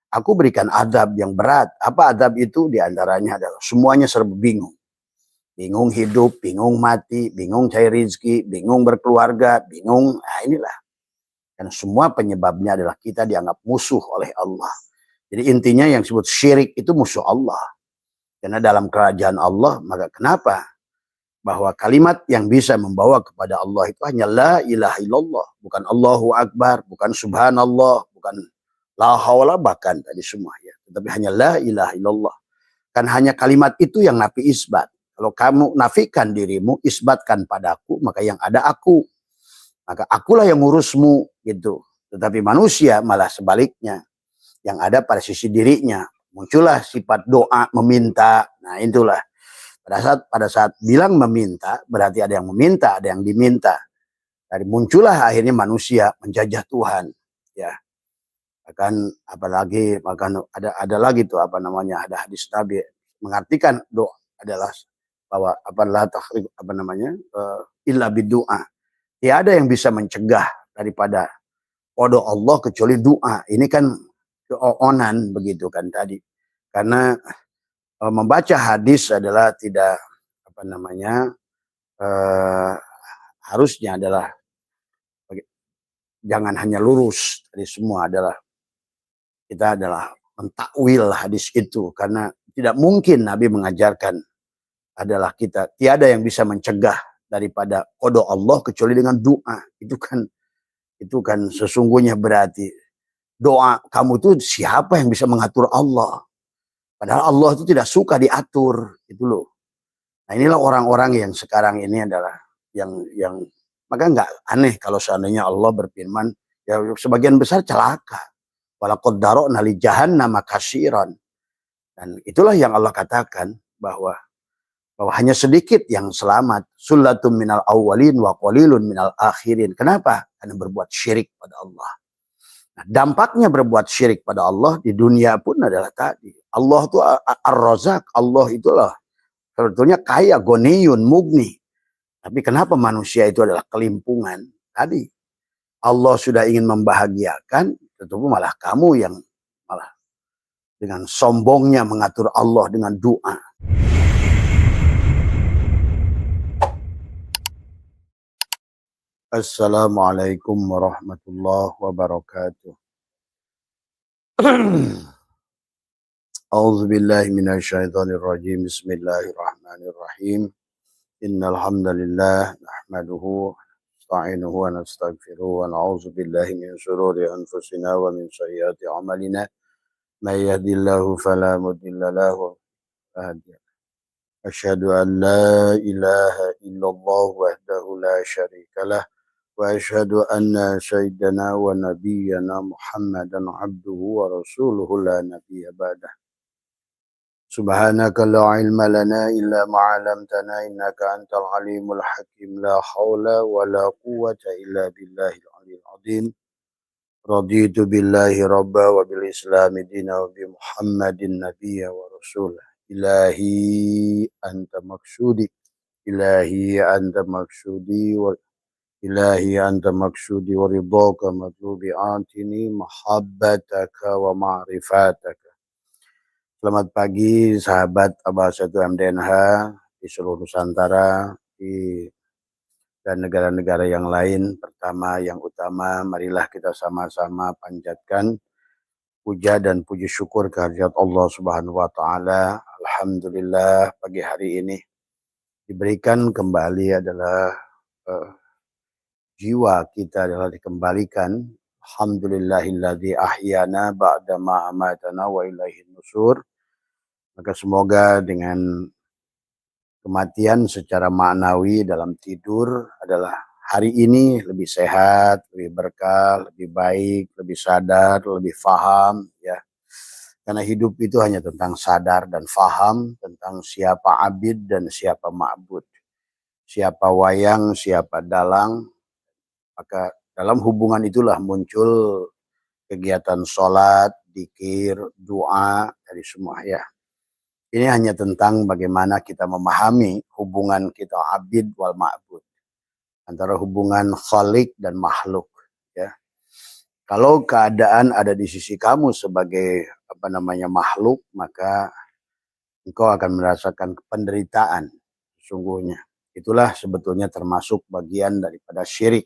Aku berikan adab yang berat. Apa adab itu? Di antaranya adalah semuanya serba bingung. Bingung hidup, bingung mati, bingung cari rezeki, bingung berkeluarga, bingung. Nah inilah. Dan semua penyebabnya adalah kita dianggap musuh oleh Allah. Jadi intinya yang disebut syirik itu musuh Allah. Karena dalam kerajaan Allah, maka kenapa? Bahwa kalimat yang bisa membawa kepada Allah itu hanya la ilaha illallah. Bukan Allahu Akbar, bukan subhanallah, bukan la hawla bahkan tadi semua ya. Tetapi hanya la ilaha illallah. Kan hanya kalimat itu yang nafi isbat. Kalau kamu nafikan dirimu, isbatkan padaku, maka yang ada aku. Maka akulah yang ngurusmu gitu. Tetapi manusia malah sebaliknya. Yang ada pada sisi dirinya. Muncullah sifat doa, meminta. Nah itulah. Pada saat bilang meminta, berarti ada yang meminta, ada yang diminta. Dari muncullah akhirnya manusia menjajah Tuhan. Ya. Akan apalagi bahkan ada lagi tuh ada hadis Nabi mengartikan doa adalah bahwa illa bidu'a. Tiada yang bisa mencegah daripada ridho Allah kecuali doa. Ini kan keonan begitu kan tadi. Karena membaca hadis adalah tidak harusnya adalah jangan hanya lurus. Tadi semua adalah kita adalah mentakwil hadis itu karena tidak mungkin Nabi mengajarkan adalah kita tiada yang bisa mencegah daripada qada Allah kecuali dengan doa. Itu kan sesungguhnya berarti doa kamu tuh siapa yang bisa mengatur Allah? Padahal Allah itu tidak suka diatur, itu loh. Nah, inilah orang-orang yang sekarang ini adalah yang maka nggak aneh kalau seandainya Allah berfirman ya sebagian besar celaka. Walaqad dara'na li jahannama katsiran. Dan itulah yang Allah katakan bahwa hanya sedikit yang selamat. Sullatum minal awwalin wa qalilun minal akhirin. Kenapa? Karena berbuat syirik pada Allah. Nah, dampaknya berbuat syirik pada Allah di dunia pun adalah tadi. Allah itu ar-razak. Allah itulah sebetulnya kaya, goniyun, mugni. Tapi kenapa manusia itu adalah kelimpungan? Tadi Allah sudah ingin membahagiakan, tetapi malah kamu yang malah dengan sombongnya mengatur Allah dengan doa. Assalamualaikum warahmatullahi wabarakatuh. A'udzu billahi minasyaitonir rajim. Bismillahirrahmanirrahim. Innal hamdalillah nahmaduhu nasta'inuhu wa nastaghfiruh wa na'udzu billahi min shururi anfusina wa min sayyiati a'malina. May yahdihillahu fala mudilla lahu wa asyhadu an la ilaha illallah wahdahu la syarikalah wa asyhadu anna sayyidana wa nabiyyana Muhammadan abduhu wa rasuluhu la nabiyya ba'dah. Subhanaka la ilma lana illa ma 'allamtana innaka antal alimul hakim. La haula wa la quwwata illa billahil aliyil azim. Raditu billahi rabba wa bil islami dina wa bi Muhammadin nabiyya wa rasulah. Ilahi anta maksudi. Ilahi anta maksudi wa Ilahi anta maksudi wa ridhaka matlubi atini mahabbataka wa ma'rifataka. Selamat pagi sahabat Abasatu MDNH di seluruh Nusantara dan negara-negara yang lain. Pertama yang utama marilah kita sama-sama panjatkan puja dan puji syukur kehadirat Allah Subhanahu wa taala. Alhamdulillah pagi hari ini diberikan kembali adalah jiwa kita adalah dikembalikan. Alhamdulillahilladzi ahyana ba'da ma amatana wa ilaihin nusur. Maka semoga dengan kematian secara maknawi dalam tidur adalah hari ini lebih sehat, lebih berkah, lebih baik, lebih sadar, lebih faham ya. Karena hidup itu hanya tentang sadar dan faham tentang siapa abid dan siapa ma'bud. Siapa wayang, siapa dalang. Maka dalam hubungan itulah muncul kegiatan sholat, dzikir, doa, dari semua ya. Ini hanya tentang bagaimana kita memahami hubungan kita abid wal ma'bud. Antara hubungan khalik dan makhluk. Ya. Kalau keadaan ada di sisi kamu sebagai makhluk, maka engkau akan merasakan penderitaan sesungguhnya. Itulah sebetulnya termasuk bagian daripada syirik.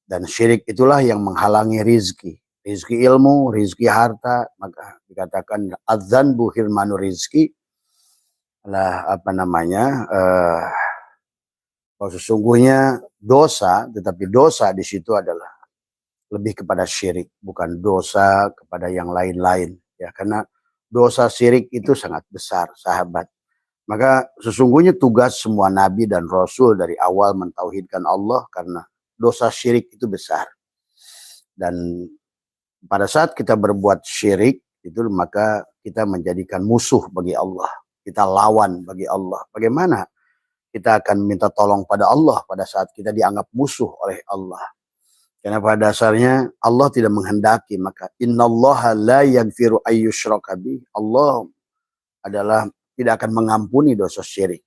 Dan syirik itulah yang menghalangi rizki. Rizki ilmu, rizki harta, maka dikatakan adzanbu hirmanu rizki. Lah kalau sesungguhnya dosa, tetapi dosa di situ adalah lebih kepada syirik, bukan dosa kepada yang lain-lain. Ya, karena dosa syirik itu sangat besar, sahabat. Maka sesungguhnya tugas semua nabi dan rasul dari awal mentauhidkan Allah karena dosa syirik itu besar. Dan pada saat kita berbuat syirik itu maka kita menjadikan musuh bagi Allah. Kita lawan bagi Allah. Bagaimana kita akan minta tolong pada Allah pada saat kita dianggap musuh oleh Allah? Karena pada dasarnya Allah tidak menghendaki, maka innallaha la yaghfiru ayyushraka bih. Allah adalah tidak akan mengampuni dosa syirik.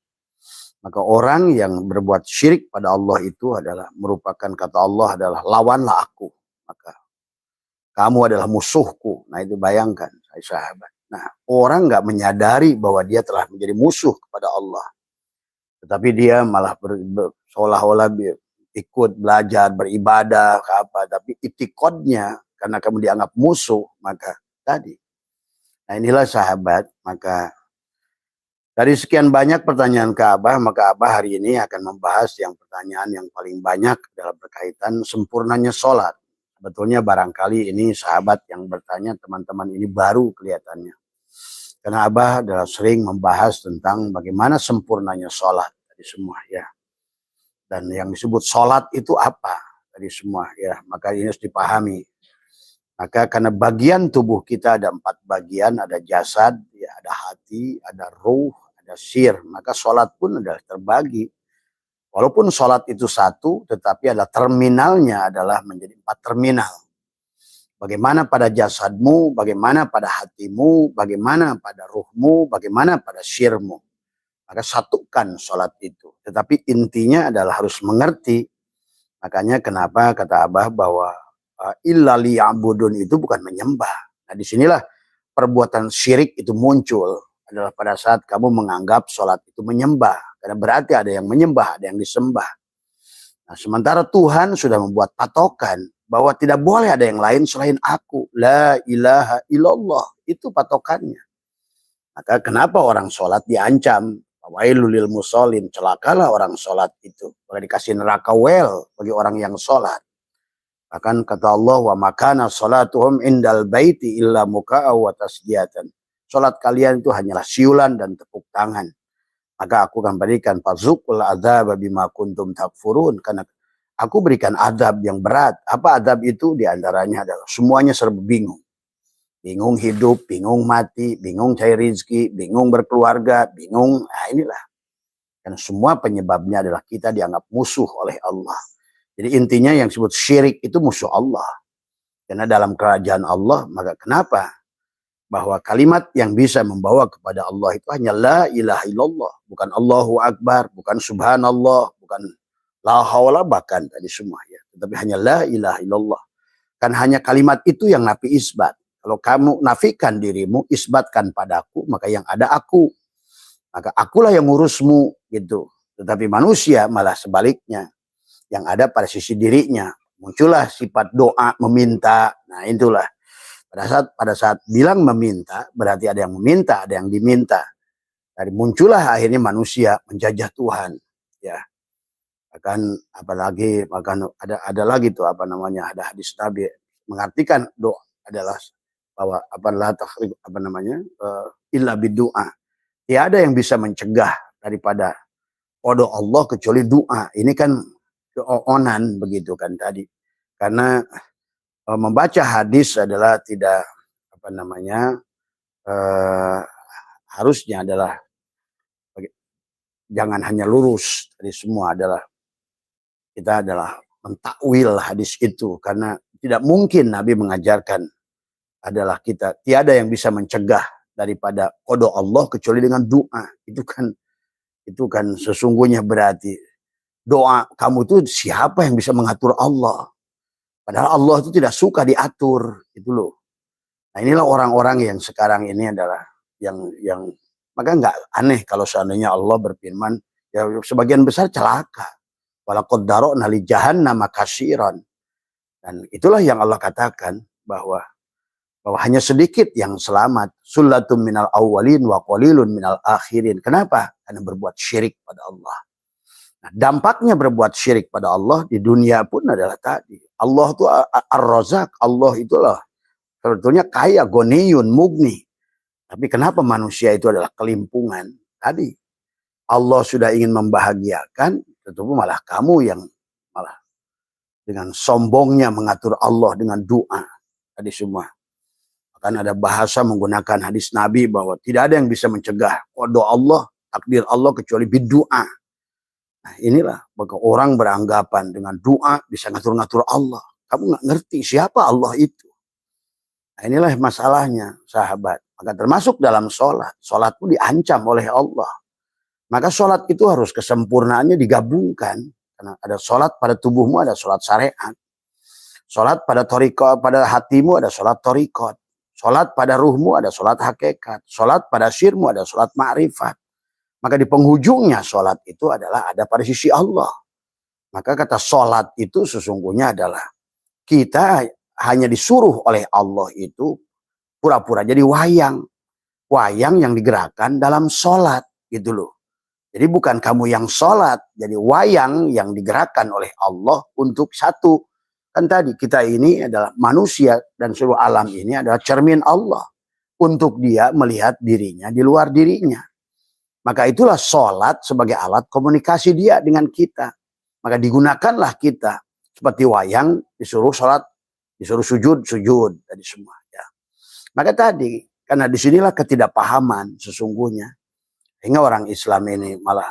Maka orang yang berbuat syirik pada Allah itu adalah merupakan kata Allah adalah lawanlah aku. Maka kamu adalah musuhku. Nah itu bayangkan, sahabat. Nah orang nggak menyadari bahwa dia telah menjadi musuh kepada Allah. Tetapi dia malah seolah-olah ikut belajar, beribadah, apa. Tapi itikodnya, karena kamu dianggap musuh, maka tadi. Nah inilah sahabat, maka dari sekian banyak pertanyaan ke Abah, maka Abah hari ini akan membahas yang pertanyaan yang paling banyak dalam berkaitan sempurnanya sholat. Sebetulnya barangkali ini sahabat yang bertanya, teman-teman ini baru kelihatannya. Karena Abah adalah sering membahas tentang bagaimana sempurnanya sholat tadi semua ya. Dan yang disebut sholat itu apa tadi semua ya. Maka ini harus dipahami. Maka karena bagian tubuh kita ada 4 bagian, ada jasad, ya, ada hati, ada ruh, ada sir. Maka sholat pun adalah terbagi. Walaupun sholat itu satu, tetapi ada terminalnya adalah menjadi 4 terminal. Bagaimana pada jasadmu, bagaimana pada hatimu, bagaimana pada ruhmu, bagaimana pada sirmu. Maka satukan sholat itu. Tetapi intinya adalah harus mengerti. Makanya kenapa kata Abah bahwa illa liya'budun itu bukan menyembah. Nah disinilah perbuatan syirik itu muncul. Adalah pada saat kamu menganggap sholat itu menyembah. Karena berarti ada yang menyembah, ada yang disembah. Nah sementara Tuhan sudah membuat patokan bahwa tidak boleh ada yang lain selain aku. La ilaha illallah. Itu patokannya. Maka kenapa orang sholat diancam? Wailul lil musholin. Celakalah orang sholat itu. Kalau dikasih neraka well bagi orang yang sholat. Bahkan kata Allah, wa makana sholatuhum indal baiti illa muka'a wa tasdiyatan. Sholat kalian itu hanyalah siulan dan tepuk tangan. Maka aku akan berikan fazukul adzab bima kuntum takfurun. Karena aku berikan azab yang berat. Apa azab itu? Di antaranya adalah semuanya serba bingung. Bingung hidup, bingung mati, bingung cari rezeki, bingung berkeluarga, bingung. Nah inilah. Karena semua penyebabnya adalah kita dianggap musuh oleh Allah. Jadi intinya yang disebut syirik itu musuh Allah. Karena dalam kerajaan Allah, maka kenapa? Bahwa kalimat yang bisa membawa kepada Allah itu hanya la ilaha illallah. Bukan Allahu Akbar, bukan subhanallah, bukan la hawla bahkan tadi semua ya. Tetapi hanya la ilaha illallah. Kan hanya kalimat itu yang nafi isbat. Kalau kamu nafikan dirimu, isbatkan padaku, maka yang ada aku. Maka akulah yang ngurusmu gitu. Tetapi manusia malah sebaliknya. Yang ada pada sisi dirinya. Muncullah sifat doa, meminta. Nah itulah. Pada saat bilang meminta, berarti ada yang meminta, ada yang diminta. Dari muncullah akhirnya manusia menjajah Tuhan. Ya. Bahkan apalagi bahkan ada lagi tuh ada hadis Nabi mengartikan doa adalah bahwa illa bidu'a. Tiada yang bisa mencegah daripada qada Allah kecuali doa. Ini kan keonan begitu kan tadi. Karena membaca hadis adalah tidak harusnya adalah jangan hanya lurus. Tadi semua adalah kita adalah mentakwil hadis itu karena tidak mungkin Nabi mengajarkan adalah kita tiada yang bisa mencegah daripada qada Allah kecuali dengan doa. Itu kan sesungguhnya berarti doa kamu itu siapa yang bisa mengatur Allah? Padahal Allah itu tidak suka diatur, itu loh. Nah inilah orang-orang yang sekarang ini adalah yang maka nggak aneh kalau seandainya Allah berfirman, ya sebagian besar celaka. Walaqad dara'na li jahannam katsiran. Dan itulah yang Allah katakan bahwa hanya sedikit yang selamat. Sullatum minal awwalin wa qalilun minal akhirin. Kenapa? Karena berbuat syirik pada Allah. Nah, dampaknya berbuat syirik pada Allah di dunia pun adalah tadi. Allah itu ar-Razzaq, Allah itulah sebetulnya kaya, goniyun, mugni. Tapi kenapa manusia itu adalah kelimpungan? Tadi Allah sudah ingin membahagiakan, tetapi malah kamu yang malah dengan sombongnya mengatur Allah dengan doa. Tadi semua. Akan ada bahasa menggunakan hadis Nabi bahwa tidak ada yang bisa mencegah qada Allah, takdir Allah kecuali bidu'a. Nah inilah maka orang beranggapan dengan doa bisa ngatur-ngatur Allah. Kamu nggak ngerti siapa Allah itu. Nah inilah masalahnya sahabat. Maka termasuk dalam sholat. Sholat pun diancam oleh Allah. Maka sholat itu harus kesempurnaannya digabungkan. Karena ada sholat pada tubuhmu, ada sholat syariat. Sholat pada torikot, pada hatimu ada sholat torikot. Sholat pada ruhmu ada sholat hakikat. Sholat pada sirmu ada sholat ma'rifat. Maka di penghujungnya sholat itu adalah ada pada sisi Allah. Maka kata sholat itu sesungguhnya adalah kita hanya disuruh oleh Allah itu pura-pura jadi wayang. Wayang yang digerakkan dalam sholat gitu loh. Jadi bukan kamu yang sholat. Jadi wayang yang digerakkan oleh Allah untuk satu. Kan tadi kita ini adalah manusia dan seluruh alam ini adalah cermin Allah. Untuk dia melihat dirinya di luar dirinya. Maka itulah sholat sebagai alat komunikasi dia dengan kita. Maka digunakanlah kita. Seperti wayang disuruh sholat, disuruh sujud tadi semua. Ya. Maka tadi, karena disinilah ketidakpahaman sesungguhnya. Sehingga orang Islam ini malah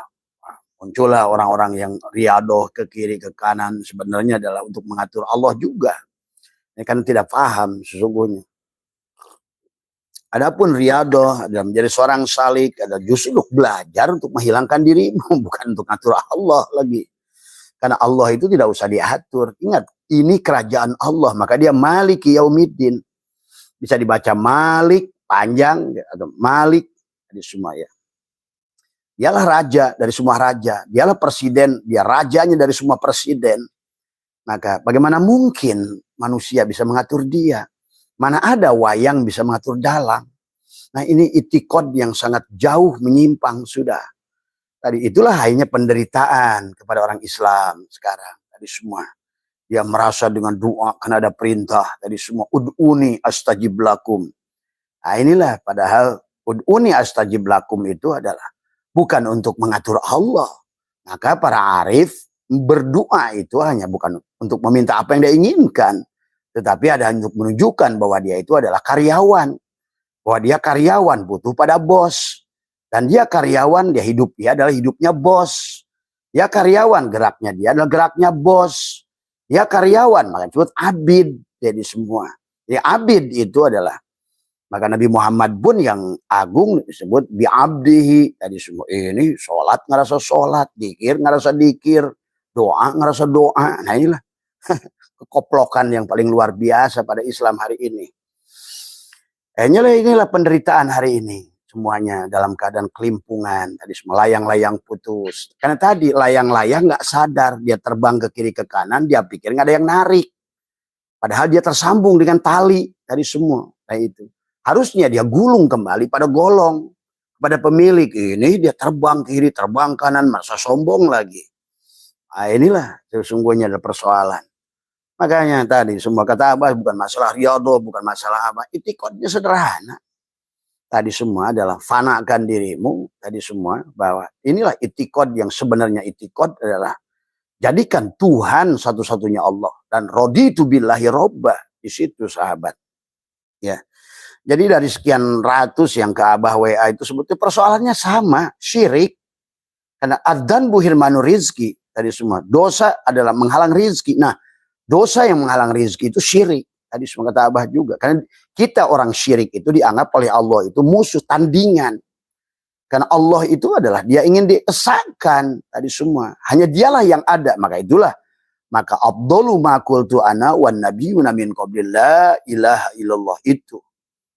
muncullah orang-orang yang riadoh ke kiri ke kanan sebenarnya adalah untuk mengatur Allah juga. Ini kan tidak paham sesungguhnya. Adapun riadoh adalah menjadi seorang salik adalah justru untuk belajar untuk menghilangkan dirimu bukan untuk mengatur Allah lagi. Karena Allah itu tidak usah diatur. Ingat, ini kerajaan Allah, maka dia Maliki Yaumiddin. Bisa dibaca Malik panjang atau Malik di semua ya. Dialah raja dari semua raja. Dialah presiden. Dia rajanya dari semua presiden. Maka bagaimana mungkin manusia bisa mengatur dia? Mana ada wayang bisa mengatur dalang? Nah ini itikad yang sangat jauh menyimpang sudah. Tadi itulah hanya penderitaan kepada orang Islam sekarang. Tadi semua. Dia merasa dengan doa karena ada perintah. Tadi semua. Ud'uni astajib lakum. Nah inilah padahal ud'uni astajib lakum itu adalah bukan untuk mengatur Allah. Maka para arif berdoa itu hanya bukan untuk meminta apa yang dia inginkan. Tetapi ada untuk menunjukkan bahwa dia itu adalah karyawan. Bahwa dia karyawan butuh pada bos. Dan dia karyawan, dia adalah hidupnya bos. Dia karyawan, geraknya dia adalah geraknya bos. Dia karyawan, maka disebut abid. Jadi semua. Jadi abid itu adalah maka Nabi Muhammad pun yang agung disebut bi'abdihi. Tadi semua ini sholat ngerasa sholat, dikir ngerasa dikir, doa ngerasa doa. Nah inilah kekoplokan yang paling luar biasa pada Islam hari ini. Inilah penderitaan hari ini. Semuanya dalam keadaan kelimpungan. Tadi semua layang-layang putus. Karena tadi layang-layang nggak sadar. Dia terbang ke kiri ke kanan, dia pikir nggak ada yang narik. Padahal dia tersambung dengan tali. Tadi semua. Nah itu. Harusnya dia gulung kembali pada golong. Pada pemilik. Ini dia terbang kiri, terbang kanan. Masa sombong lagi. Nah inilah sesungguhnya ada persoalan. Makanya tadi semua kata Abah bukan masalah riyadhah, bukan masalah apa. Itikadnya sederhana. Tadi semua adalah fanakan dirimu. Tadi semua bahwa inilah itikad yang sebenarnya itikad adalah jadikan Tuhan satu-satunya Allah. Dan raditu billahi robba. Di situ sahabat. Ya. Jadi dari sekian ratus yang ke Abah WA itu sebetulnya persoalannya sama. Syirik. Karena adzan buhirmanu rizki. Tadi semua. Dosa adalah menghalang rizki. Nah. Dosa yang menghalang rezeki itu syirik. Tadi semua kata Abah juga. Karena kita orang syirik itu dianggap oleh Allah itu musuh tandingan. Karena Allah itu adalah dia ingin diesakan. Tadi semua. Hanya dialah yang ada. Maka itulah Maka afdalu ma qultu ana wan nabiyuna min qabli la ilaha illallah itu.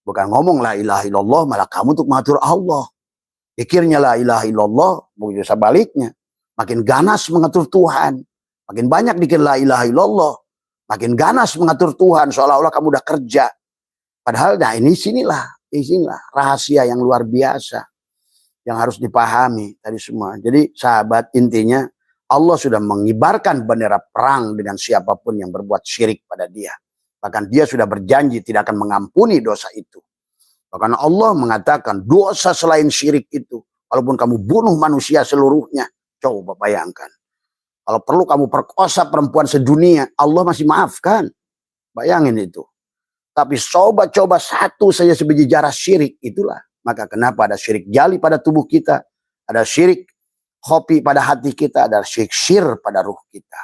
Bukan ngomong la ilaha illallah malah kamu untuk mengatur Allah. Pikirnya la ilaha illallah, begitu sebaliknya. Makin ganas mengatur Tuhan. Makin banyak dikir la ilaha illallah. Makin ganas mengatur Tuhan, seolah-olah kamu udah kerja. Padahal nah sinilah rahasia yang luar biasa. Yang harus dipahami tadi semua. Jadi sahabat, intinya Allah sudah mengibarkan bendera perang dengan siapapun yang berbuat syirik pada dia. Bahkan dia sudah berjanji tidak akan mengampuni dosa itu. Bahkan Allah mengatakan dosa selain syirik itu, walaupun kamu bunuh manusia seluruhnya, coba bayangkan. Kalau perlu kamu perkosa perempuan sedunia, Allah masih maafkan. Bayangin itu. Tapi coba satu saja sebiji jarah syirik, itulah. Maka kenapa ada syirik jali pada tubuh kita, ada syirik khofi pada hati kita, ada syir pada ruh kita.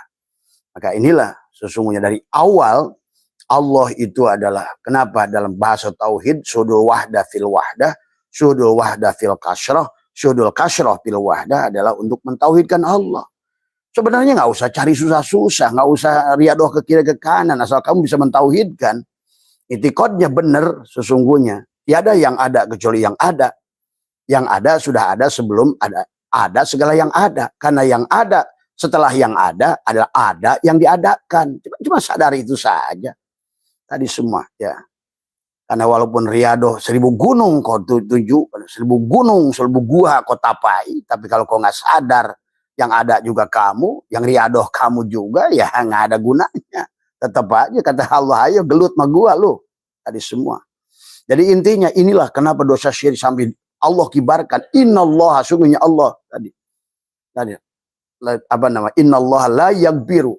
Maka inilah sesungguhnya dari awal Allah itu adalah, kenapa dalam bahasa tauhid syuhudul wahdah fil wahdah, syuhudul wahdah fil kasrah, syuhudul kasrah fil wahdah adalah untuk mentauhidkan Allah. Sebenarnya nggak usah cari susah-susah, nggak usah riadoh ke kiri ke kanan, asal kamu bisa mentauhidkan. Itikadnya benar sesungguhnya. Tiada yang ada kecuali yang ada. Yang ada sudah ada sebelum ada segala yang ada. Karena yang ada setelah yang ada adalah ada yang diadakan. Cuma sadari itu saja. Tadi semua ya. Karena walaupun riadoh 1000 gunung kau tuju, 1000 gunung, 1000 gua kau tapai. Tapi kalau kau nggak sadar yang ada juga kamu, yang riadoh kamu juga, ya nggak ada gunanya. Tetap aja kata Allah, ayo gelut sama gua lu. Tadi semua. Jadi intinya inilah kenapa dosa syirik sampai Allah kibarkan. Innallaha, sungguhnya Allah tadi apa nama? Innallaha la yaghfiru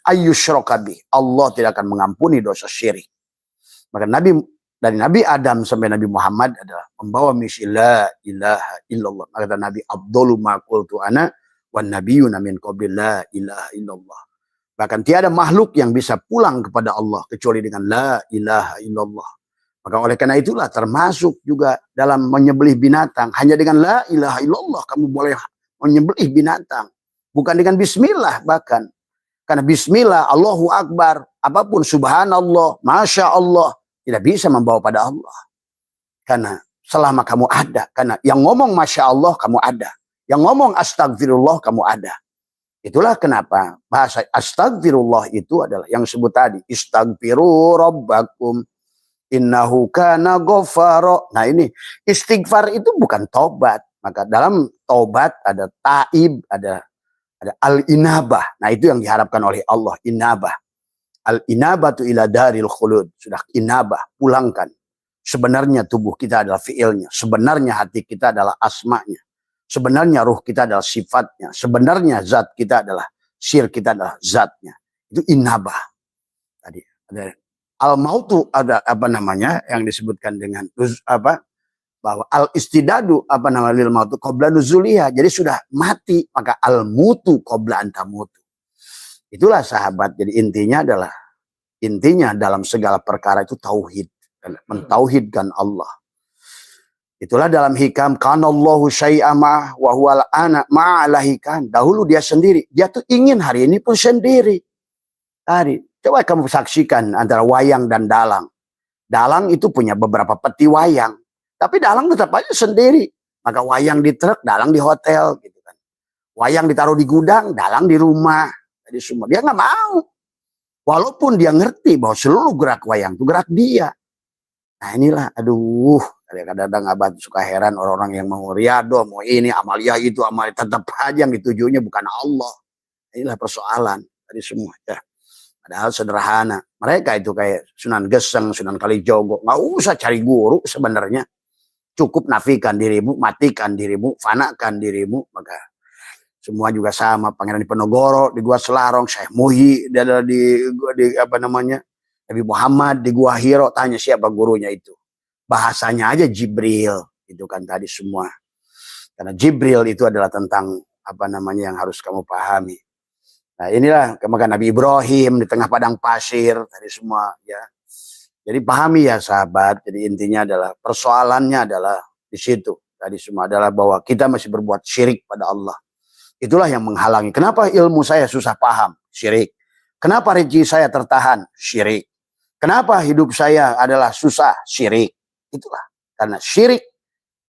ayyusyraka bih. Allah tidak akan mengampuni dosa syirik. Maka dari Nabi Adam sampai Nabi Muhammad adalah membawa misi la ilaha illallah. Maka kata Nabi, afdalu ma qultu ana wan nabiyyuna min qabli la ilaha illallah. Bahkan tiada makhluk yang bisa pulang kepada Allah kecuali dengan la ilaha illallah. Maka oleh karena itulah termasuk juga dalam menyembelih binatang. Hanya dengan la ilaha illallah kamu boleh menyembelih binatang. Bukan dengan bismillah bahkan. Karena bismillah, Allahu Akbar, apapun subhanallah, masya Allah, tidak bisa membawa pada Allah. Karena selama kamu ada. Karena yang ngomong masya Allah kamu ada. Yang ngomong astagfirullah kamu ada. Itulah kenapa bahasa astagfirullah itu adalah yang disebut tadi. Istagfiru rabbakum innahu kana ghafara. Nah ini istighfar itu bukan tobat. Maka dalam tobat ada taib, ada al-inabah. Nah itu yang diharapkan oleh Allah, inabah. Al-inabatu ila daril khulud. Sudah inabah, pulangkan. Sebenarnya tubuh kita adalah fiilnya. Sebenarnya hati kita adalah asmanya. Sebenarnya ruh kita adalah sifatnya. Sebenarnya zat kita adalah, sir kita adalah zatnya. Itu inabah. Tadi ada al-mautu, ada apa namanya yang disebutkan dengan apa? Bahwa al-istidadu apa nama lil mautu qabla nuzuliha. Jadi sudah mati, maka al-mutu qabla antamutu. Itulah sahabat. Jadi intinya dalam segala perkara itu tauhid, mentauhidkan Allah. Itulah dalam hikam kanallahu syai'ama wa huwal ana ma'alahikan. Dahulu dia sendiri, dia tuh ingin hari ini pun sendiri. Tadi coba kamu saksikan antara wayang dan dalang. Dalang itu punya beberapa peti wayang. Tapi dalang tetap aja sendiri. Maka wayang di truk, dalang di hotel. Gitu kan. Wayang ditaruh di gudang, dalang di rumah. Jadi semua. Dia nggak mau. Walaupun dia ngerti bahwa seluruh gerak wayang itu gerak dia. Nah inilah, aduh. Kadang-kadang abah suka heran orang-orang yang mau riadoh, mau ini, amalia itu, amalia. Tetap aja yang ditujunya bukan Allah. Inilah persoalan. Tadi semua ya. Padahal sederhana. Mereka itu kayak Sunan Geseng, Sunan Kalijogo. Nggak usah cari guru sebenarnya. Cukup nafikan dirimu, matikan dirimu, fanakan dirimu. Maka semua juga sama. Pangeran Diponegoro di Gua Selarong, Syekh Muhi di apa namanya, Nabi Muhammad di Gua Hiro. Tanya siapa gurunya itu. Bahasanya aja Jibril. Itu kan tadi semua. Karena Jibril itu adalah tentang apa namanya yang harus kamu pahami. Nah inilah maka Nabi Ibrahim di tengah padang pasir. Tadi semua ya. Jadi pahami ya sahabat, jadi intinya adalah persoalannya adalah di situ. Tadi semua adalah bahwa kita masih berbuat syirik pada Allah. Itulah yang menghalangi. Kenapa ilmu saya susah paham? Syirik. Kenapa rezeki saya tertahan? Syirik. Kenapa hidup saya adalah susah? Syirik. Itulah. Karena syirik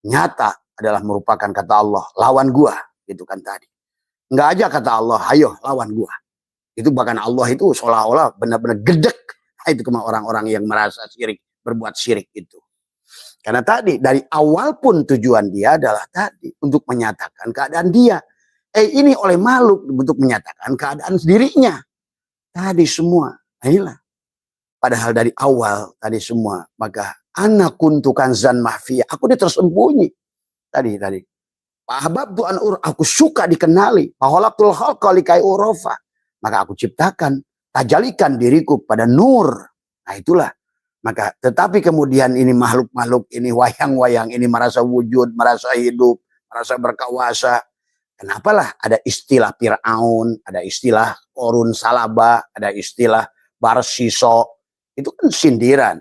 nyata adalah merupakan kata Allah, lawan gua. Gitu kan tadi. Enggak aja kata Allah, ayo lawan gua. Itu bahkan Allah itu seolah-olah benar-benar gedek. Itu kemana orang-orang yang merasa syirik, berbuat syirik itu. Karena tadi dari awal pun tujuan dia adalah tadi untuk menyatakan keadaan dia. Ini oleh makhluk untuk menyatakan keadaan dirinya. Tadi semua. Inilah. Padahal dari awal tadi semua. Maka anak kuntukan zan mahfiyah. Aku dia tersembunyi. Tadi. Ahbabtu an aku suka dikenali. Faholaktul khalqa likai urofa. Maka aku ciptakan. Tajalikan diriku pada nur. Nah itulah. Maka tetapi kemudian ini makhluk-makhluk ini wayang-wayang ini merasa wujud, merasa hidup, merasa berkuasa. Kenapalah ada istilah Fir'aun, ada istilah Korun Salaba, ada istilah Barsiso. Itu kan sindiran.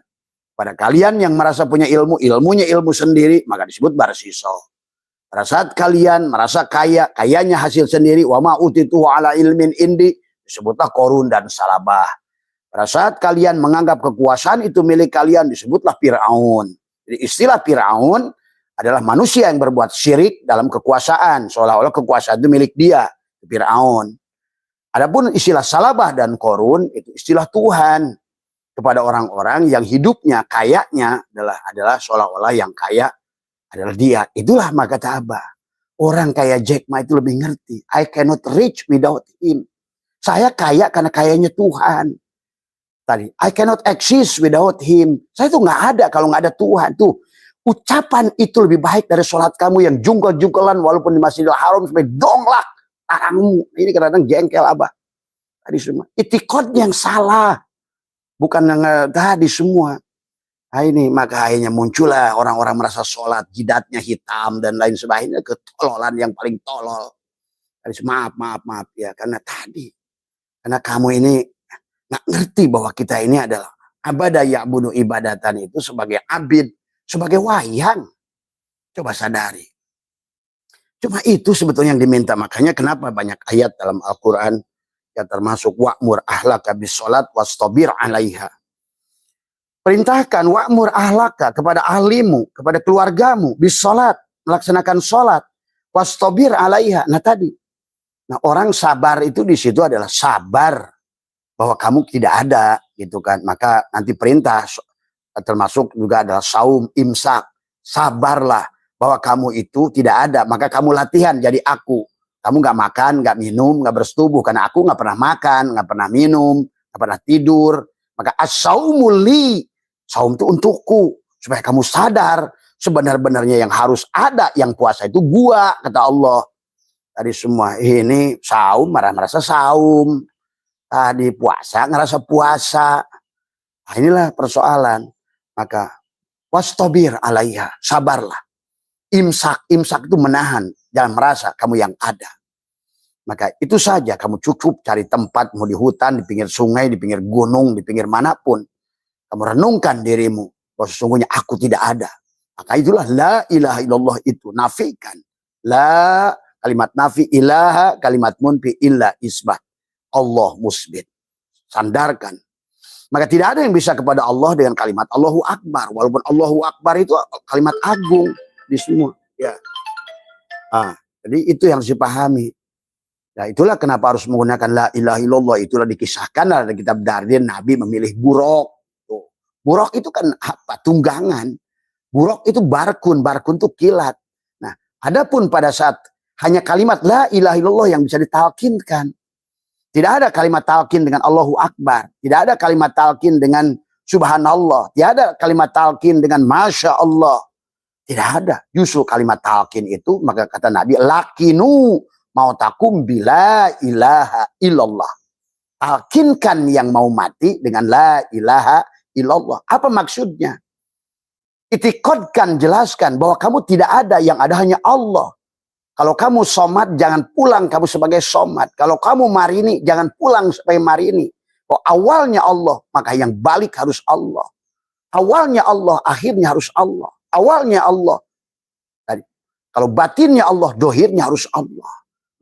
Pada kalian yang merasa punya ilmu, ilmunya ilmu sendiri, maka disebut Barsiso. Pada saat kalian merasa kaya, kayanya hasil sendiri, wa ma utitu ala ilmin indi, disebutlah Korun dan Salabah. Pada saat kalian menganggap kekuasaan itu milik kalian, disebutlah Fir'aun. Jadi istilah Fir'aun adalah manusia yang berbuat syirik dalam kekuasaan. Seolah-olah kekuasaan itu milik dia, Fir'aun. Adapun istilah Salabah dan Korun, itu istilah Tuhan. Kepada orang-orang yang hidupnya, kayanya adalah seolah-olah yang kaya adalah dia. Itulah maka kata Abah. Orang kaya Jack Ma itu lebih ngerti. I cannot reach without him. Saya kaya karena kayanya Tuhan. Tadi, I cannot exist without him. Saya tuh nggak ada kalau nggak ada Tuhan. Tuh, ucapan itu lebih baik dari sholat kamu yang jungkel-jungkelan walaupun di Masjidil Haram sampai donglak tarangmu. Ini kadang-kadang jengkel Abah. Tadi semua. Itikad yang salah. Bukan yang tadi semua. Nah ini maka akhirnya muncullah orang-orang merasa sholat, jidatnya hitam dan lain sebagainya. Ketololan yang paling tolol. Tadi maaf ya. Karena kamu ini nggak ngerti bahwa kita ini adalah abada ya'budu ibadatan itu sebagai abid, sebagai wayang. Coba sadari. Cuma itu sebetulnya yang diminta. Makanya kenapa banyak ayat dalam Al-Quran yang termasuk wa'mur ahlaka bisolat wastabir alaiha. Perintahkan wa'mur ahlaka kepada ahlimu, kepada keluargamu bisolat, melaksanakan solat wastabir alaiha. Nah tadi. Nah orang sabar itu di situ adalah sabar bahwa kamu tidak ada gitu kan, maka nanti perintah termasuk juga adalah saum, imsak, sabarlah bahwa kamu itu tidak ada, maka kamu latihan jadi aku. Kamu nggak makan, nggak minum, nggak bersetubuh karena aku nggak pernah makan, nggak pernah minum, nggak pernah tidur. Maka as-saumul li, saum itu untukku supaya kamu sadar sebenar-benarnya yang harus ada yang puasa itu gua, kata Allah. Tadi semua ini saum merasa saum. Tadi puasa, ngerasa puasa. Nah, inilah persoalan. Maka wastabir alaiha, sabarlah. Imsak itu menahan. Jangan merasa kamu yang ada. Maka itu saja, kamu cukup cari tempat, mau di hutan, di pinggir sungai, di pinggir gunung, di pinggir manapun. Kamu renungkan dirimu, bahwa sesungguhnya aku tidak ada. Maka itulah la ilaha illallah itu, nafikan. La, kalimat nafi, ilaha, kalimat munfi, illa isbat. Allah musbit. Sandarkan. Maka tidak ada yang bisa kepada Allah dengan kalimat Allahu Akbar. Walaupun Allahu Akbar itu kalimat agung di semua. Ya. Jadi itu yang harus dipahami. Nah itulah kenapa harus menggunakan la ilaha illallah. Itulah dikisahkan dalam kitab Dardin Nabi memilih buruk. Buruk itu kan apa? Tunggangan. Buruk itu barkun. Barkun itu kilat. Nah adapun pada saat hanya kalimat la ilaha illallah yang bisa ditalkinkan. Tidak ada kalimat talqin dengan Allahu Akbar. Tidak ada kalimat talqin dengan Subhanallah. Tidak ada kalimat talqin dengan Masya Allah. Tidak ada. Justru kalimat talqin itu, maka kata Nabi, lakinu mautakum bila ilaha illallah. Talqinkan yang mau mati dengan la ilaha illallah. Apa maksudnya? Itikadkan, jelaskan bahwa kamu tidak ada, yang ada hanya Allah. Kalau kamu somat, jangan pulang kamu sebagai somat. Kalau kamu marini, jangan pulang sebagai marini. Kalau awalnya Allah, maka yang balik harus Allah. Awalnya Allah, akhirnya harus Allah. Awalnya Allah. Kalau batinnya Allah, dohirnya harus Allah.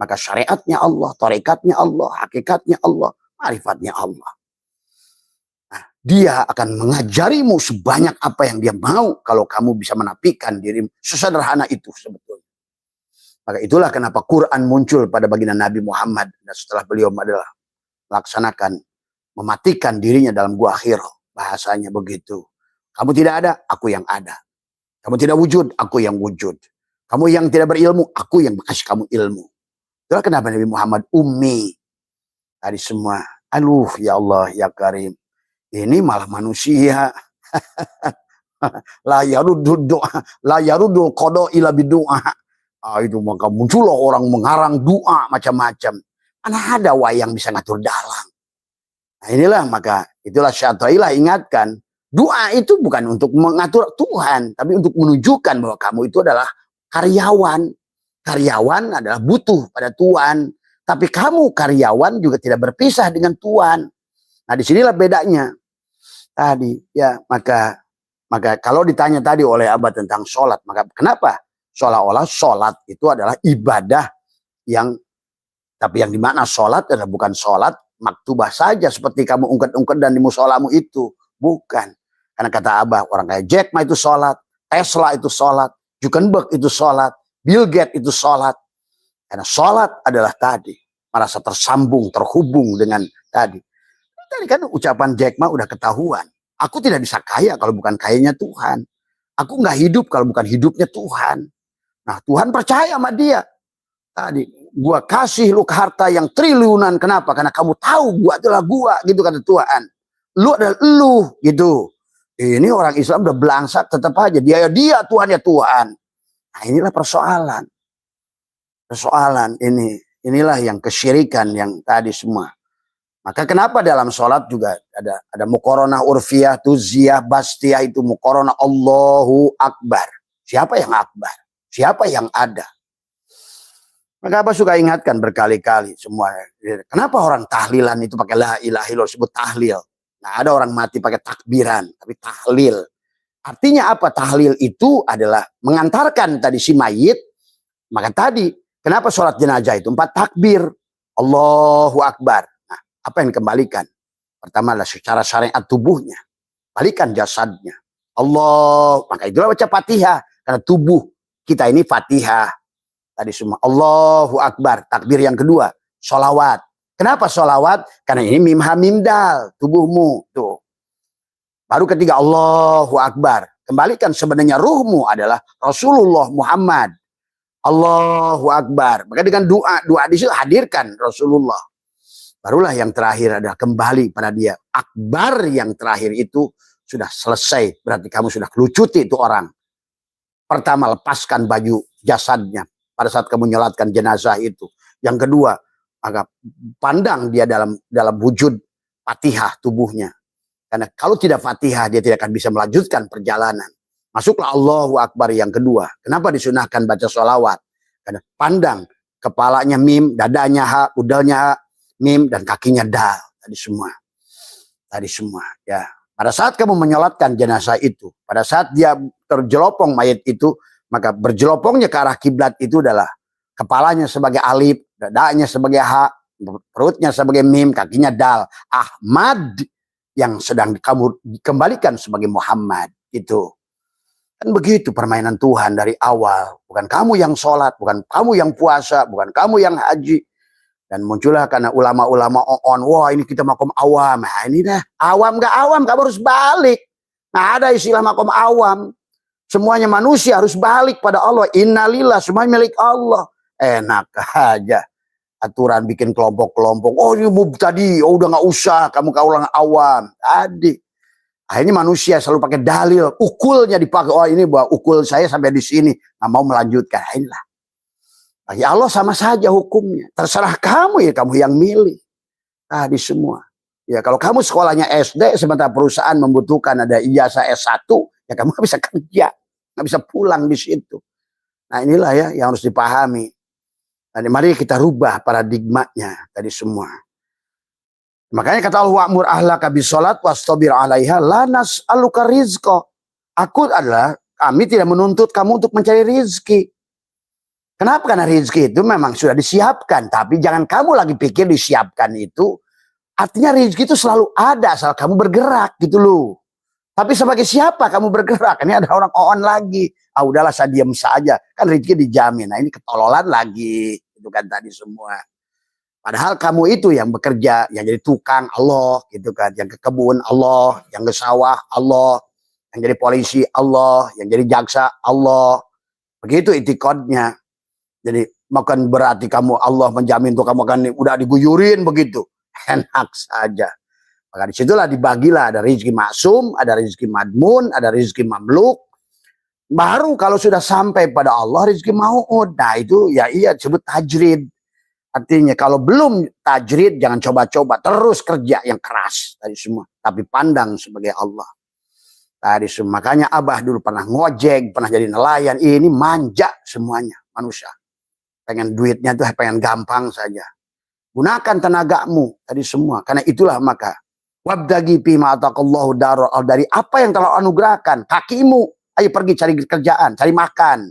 Maka syariatnya Allah, tarekatnya Allah, hakikatnya Allah, marifatnya Allah. Nah, dia akan mengajarimu sebanyak apa yang dia mau kalau kamu bisa menapikan dirimu. Sesederhana itu sebetulnya. Maka itulah kenapa Quran muncul pada baginda Nabi Muhammad. Dan setelah beliau adalah melaksanakan, mematikan dirinya dalam gua Hira. Bahasanya begitu. Kamu tidak ada, aku yang ada. Kamu tidak wujud, aku yang wujud. Kamu yang tidak berilmu, aku yang kasih kamu ilmu. Itulah kenapa Nabi Muhammad ummi. Tadi semua, aduh ya Allah, ya Karim. Ini malah manusia. La yarudul doa, la yarudul qada ila bidu'a. Itu maka muncullah orang mengarang doa macam-macam. Mana ada wayang bisa ngatur dalang. Nah inilah maka itulah Syai'atullah ingatkan. Doa itu bukan untuk mengatur Tuhan, tapi untuk menunjukkan bahwa kamu itu adalah karyawan. Karyawan adalah butuh pada Tuhan, tapi kamu karyawan juga tidak berpisah dengan Tuhan. Nah, disinilah bedanya. Tadi ya, maka kalau ditanya tadi oleh Abah tentang sholat, maka kenapa seolah-olah sholat itu adalah ibadah yang, tapi yang dimana sholat adalah bukan sholat maktubah saja seperti kamu ungkit-ungkit dan di musolamu itu, bukan. Karena kata Abah, orang kayak Jack Ma itu sholat, Tesla itu sholat, Zuckerberg itu sholat, Bill Gates itu sholat. Karena sholat adalah tadi merasa tersambung, terhubung dengan tadi. Tadi kan ucapan Jack Ma udah ketahuan. Aku tidak bisa kaya kalau bukan kayanya Tuhan. Aku nggak hidup kalau bukan hidupnya Tuhan. Nah Tuhan percaya sama dia. Tadi gua kasih lu harta yang triliunan. Kenapa? Karena kamu tahu gua adalah gua, gitu kata Tuhan. Lu adalah lu, gitu. Ini orang Islam udah belangsak tetap aja dia Tuhan ya Tuhan. Nah inilah persoalan. Persoalan inilah yang kesyirikan yang tadi semua. Maka kenapa dalam sholat juga ada muqaranah urfiyah, tuziyah, bastiyah, itu muqaranah Allahu Akbar. Siapa yang akbar? Siapa yang ada? Maka Abah suka ingatkan berkali-kali semua. Kenapa orang tahlilan itu pakai la ilaha illallah disebut tahlil? Nah ada orang mati pakai takbiran, tapi tahlil. Artinya apa? Tahlil itu adalah mengantarkan tadi si mayit. Maka tadi, kenapa sholat jenazah itu 4 takbir? Allahu Akbar. Nah, apa yang dikembalikan? Pertama adalah secara syariat tubuhnya. Balikan jasadnya. Allah, maka itulah baca Fatihah. Karena tubuh kita ini Fatihah. Tadi semua. Allahu Akbar. Takbir yang kedua, sholawat. Kenapa sholawat? Karena ini mim ha mim dal, tubuhmu. Tuh. Baru ketiga Allahu Akbar. Kembalikan sebenarnya ruhmu adalah Rasulullah Muhammad. Allahu Akbar. Maka dengan doa di situ hadirkan Rasulullah. Barulah yang terakhir adalah kembali pada dia. Akbar yang terakhir itu sudah selesai. Berarti kamu sudah kelucuti itu orang. Pertama, lepaskan baju jasadnya pada saat kamu nyolatkan jenazah itu. Yang kedua, maka pandang dia dalam wujud Fatihah tubuhnya. Karena kalau tidak Fatihah, dia tidak akan bisa melanjutkan perjalanan. Masuklah Allahu Akbar yang kedua. Kenapa disunahkan baca sholawat? Karena pandang kepalanya mim, dadanya ha, udalnya ha, mim, dan kakinya dal. Tadi semua. Tadi semua. Ya. Pada saat kamu menyolatkan jenazah itu, pada saat dia terjelopong mayat itu, maka berjelopongnya ke arah kiblat itu adalah kepalanya sebagai alif, dadanya sebagai ha, perutnya sebagai mim, kakinya dal. Ahmad yang sedang kamu kembalikan sebagai Muhammad. Itu kan begitu permainan Tuhan dari awal. Bukan kamu yang sholat, bukan kamu yang puasa, bukan kamu yang haji. Dan muncullah karena ulama-ulama wah ini kita makom awam. Nah ini dah, awam gak awam, kamu harus balik. Nah ada istilah makom awam. Semuanya manusia harus balik pada Allah. Innalillah, semuanya milik Allah. Enak aja. Aturan bikin kelompok-kelompok. Oh ini tadi, oh udah gak usah, kamu kaulang awam. Tadi. Akhirnya manusia selalu pakai dalil. Ukulnya dipakai. Oh ini bahwa ukul saya sampai di sini. Gak mau melanjutkan. Inilah. Bagi Allah sama saja hukumnya. Terserah kamu ya, kamu yang milih. Tadi semua. Ya kalau kamu sekolahnya SD, sementara perusahaan membutuhkan ada ijazah S1, ya kamu gak bisa kerja. Gak bisa pulang di situ. Nah inilah ya yang harus dipahami. Nah, mari kita rubah paradigmanya tadi semua. Makanya kata Allah, wa'mur ahlaka bisolat wastabir 'alaiha la nas'aluka rizqa. Kami tidak menuntut kamu untuk mencari rizki. Kenapa? Karena rezeki itu memang sudah disiapkan. Tapi jangan kamu lagi pikir disiapkan itu. Artinya rezeki itu selalu ada asal kamu bergerak gitu loh. Tapi sebagai siapa kamu bergerak? Ini ada orang on lagi. Ah udahlah saya diam saja. Kan rezeki dijamin. Nah ini ketololan lagi. Itu kan tadi semua. Padahal kamu itu yang bekerja. Yang jadi tukang Allah gitu kan. Yang ke kebun Allah. Yang ke sawah Allah. Yang jadi polisi Allah. Yang jadi jaksa Allah. Begitu itikadnya. Jadi bukan berarti kamu Allah menjamin tuh kamu akan udah diguyurin begitu. Enak saja. Maka disitulah dibagilah, ada rezeki maksum, ada rezeki madmun, ada rezeki mamluk. Baru kalau sudah sampai pada Allah rezeki mau'ud. Nah itu ya iya disebut tajrid. Artinya kalau belum tajrid jangan coba-coba, terus kerja yang keras tadi semua. Tapi pandang sebagai Allah. Tadi semua. Makanya Abah dulu pernah ngojek, pernah jadi nelayan. Ini manja semuanya manusia. Pengen duitnya tuh pengen gampang saja. Gunakan tenagamu tadi semua. Karena itulah maka wabdagi fima ataqallahu darul, dari apa yang telah anugerahkan kakimu, ayo pergi cari kerjaan, cari makan.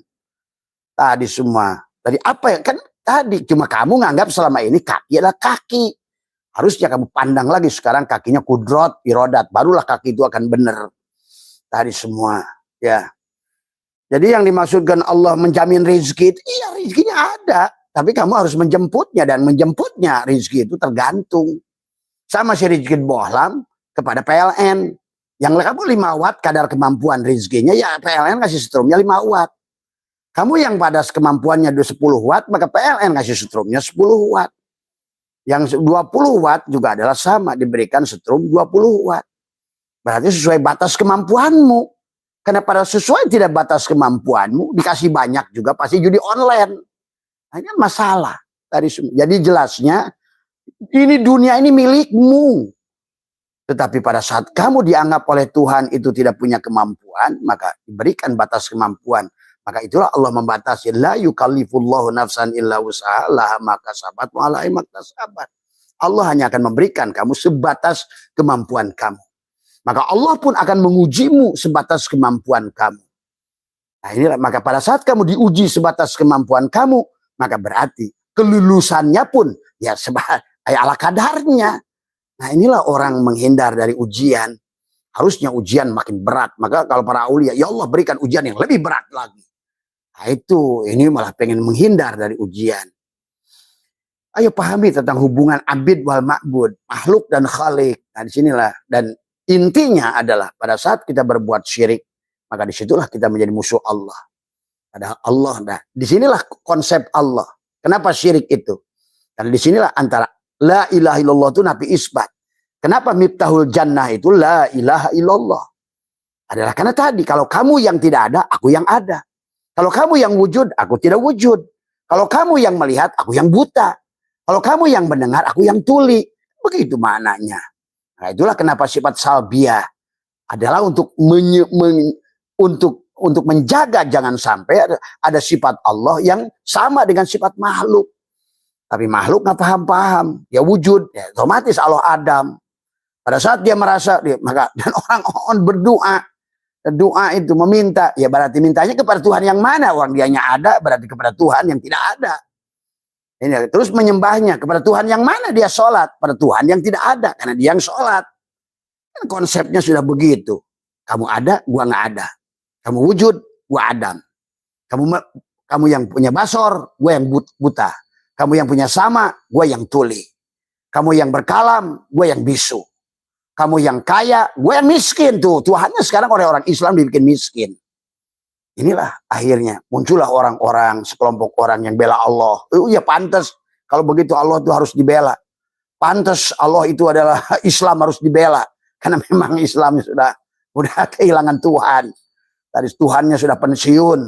Tadi semua. Dari apa yang kan tadi cuma kamu nganggap selama ini kaki adalah kaki. Harusnya kamu pandang lagi sekarang kakinya kudrot, irodat, barulah kaki itu akan benar. Tadi semua, ya. Jadi yang dimaksudkan Allah menjamin rezeki itu, iya rezekinya ada, tapi kamu harus menjemputnya, dan menjemputnya rezeki itu tergantung. Sama si Rizky Bohlam kepada PLN. Yang kamu 5 watt kadar kemampuan rezekinya, ya PLN kasih setrumnya 5 watt. Kamu yang pada kemampuannya 10 watt, maka PLN kasih setrumnya 10 watt. Yang 20 watt juga adalah sama, diberikan setrum 20 watt. Berarti sesuai batas kemampuanmu. Karena pada sesuai tidak batas kemampuanmu, dikasih banyak juga pasti judi online. Nah, ini kan masalah. Jadi jelasnya, ini dunia ini milikmu. Tetapi pada saat kamu dianggap oleh Tuhan itu tidak punya kemampuan, maka diberikan batas kemampuan. Maka itulah Allah membatasi. La yukallifullahu nafsan illa wus'aha laha ma kasabat wa 'alaiha ma iktasabat. Allah hanya akan memberikan kamu sebatas kemampuan kamu. Maka Allah pun akan mengujimu sebatas kemampuan kamu. Nah inilah, maka pada saat kamu diuji sebatas kemampuan kamu, maka berarti kelulusannya pun ya ala kadarnya. Nah inilah orang menghindar dari ujian. Harusnya ujian makin berat. Maka kalau para aulia, ya Allah berikan ujian yang lebih berat lagi. Nah itu, ini malah pengen menghindar dari ujian. Ayo pahami tentang hubungan abid wal ma'bud, makhluk dan khalik. Nah disinilah, dan intinya adalah pada saat kita berbuat syirik, maka disitulah kita menjadi musuh Allah. Padahal Allah, nah disinilah konsep Allah. Kenapa syirik itu? Karena disinilah antara la ilaha illallah itu nafi isbat. Kenapa miftahul jannah itu la ilaha illallah? Adalah karena tadi, kalau kamu yang tidak ada, aku yang ada. Kalau kamu yang wujud, aku tidak wujud. Kalau kamu yang melihat, aku yang buta. Kalau kamu yang mendengar, aku yang tuli. Begitu maknanya. Nah itulah kenapa sifat salbiah adalah untuk untuk menjaga jangan sampai ada sifat Allah yang sama dengan sifat makhluk. Tapi makhluk nggak paham-paham, ya wujud, ya otomatis Allah Adam. Pada saat dia merasa, maka dan orang berdoa, doa itu meminta, ya berarti mintanya kepada Tuhan yang mana? Orang dianya ada, berarti kepada Tuhan yang tidak ada. Ini terus menyembahnya kepada Tuhan yang mana? Dia sholat pada Tuhan yang tidak ada, karena dia yang sholat. Kan konsepnya sudah begitu. Kamu ada, gua nggak ada. Kamu wujud, gua Adam. Kamu yang punya basor, gua yang buta. Kamu yang punya sama, gua yang tuli. Kamu yang berkalam, gua yang bisu. Kamu yang kaya, gue yang miskin tuh. Tuhannya sekarang oleh orang Islam dibikin miskin. Inilah akhirnya muncullah orang-orang, sekelompok orang yang bela Allah. Ya pantas kalau begitu Allah itu harus dibela. Pantas Allah itu adalah Islam harus dibela. Karena memang Islam sudah kehilangan Tuhan. Tadi Tuhannya sudah pensiun.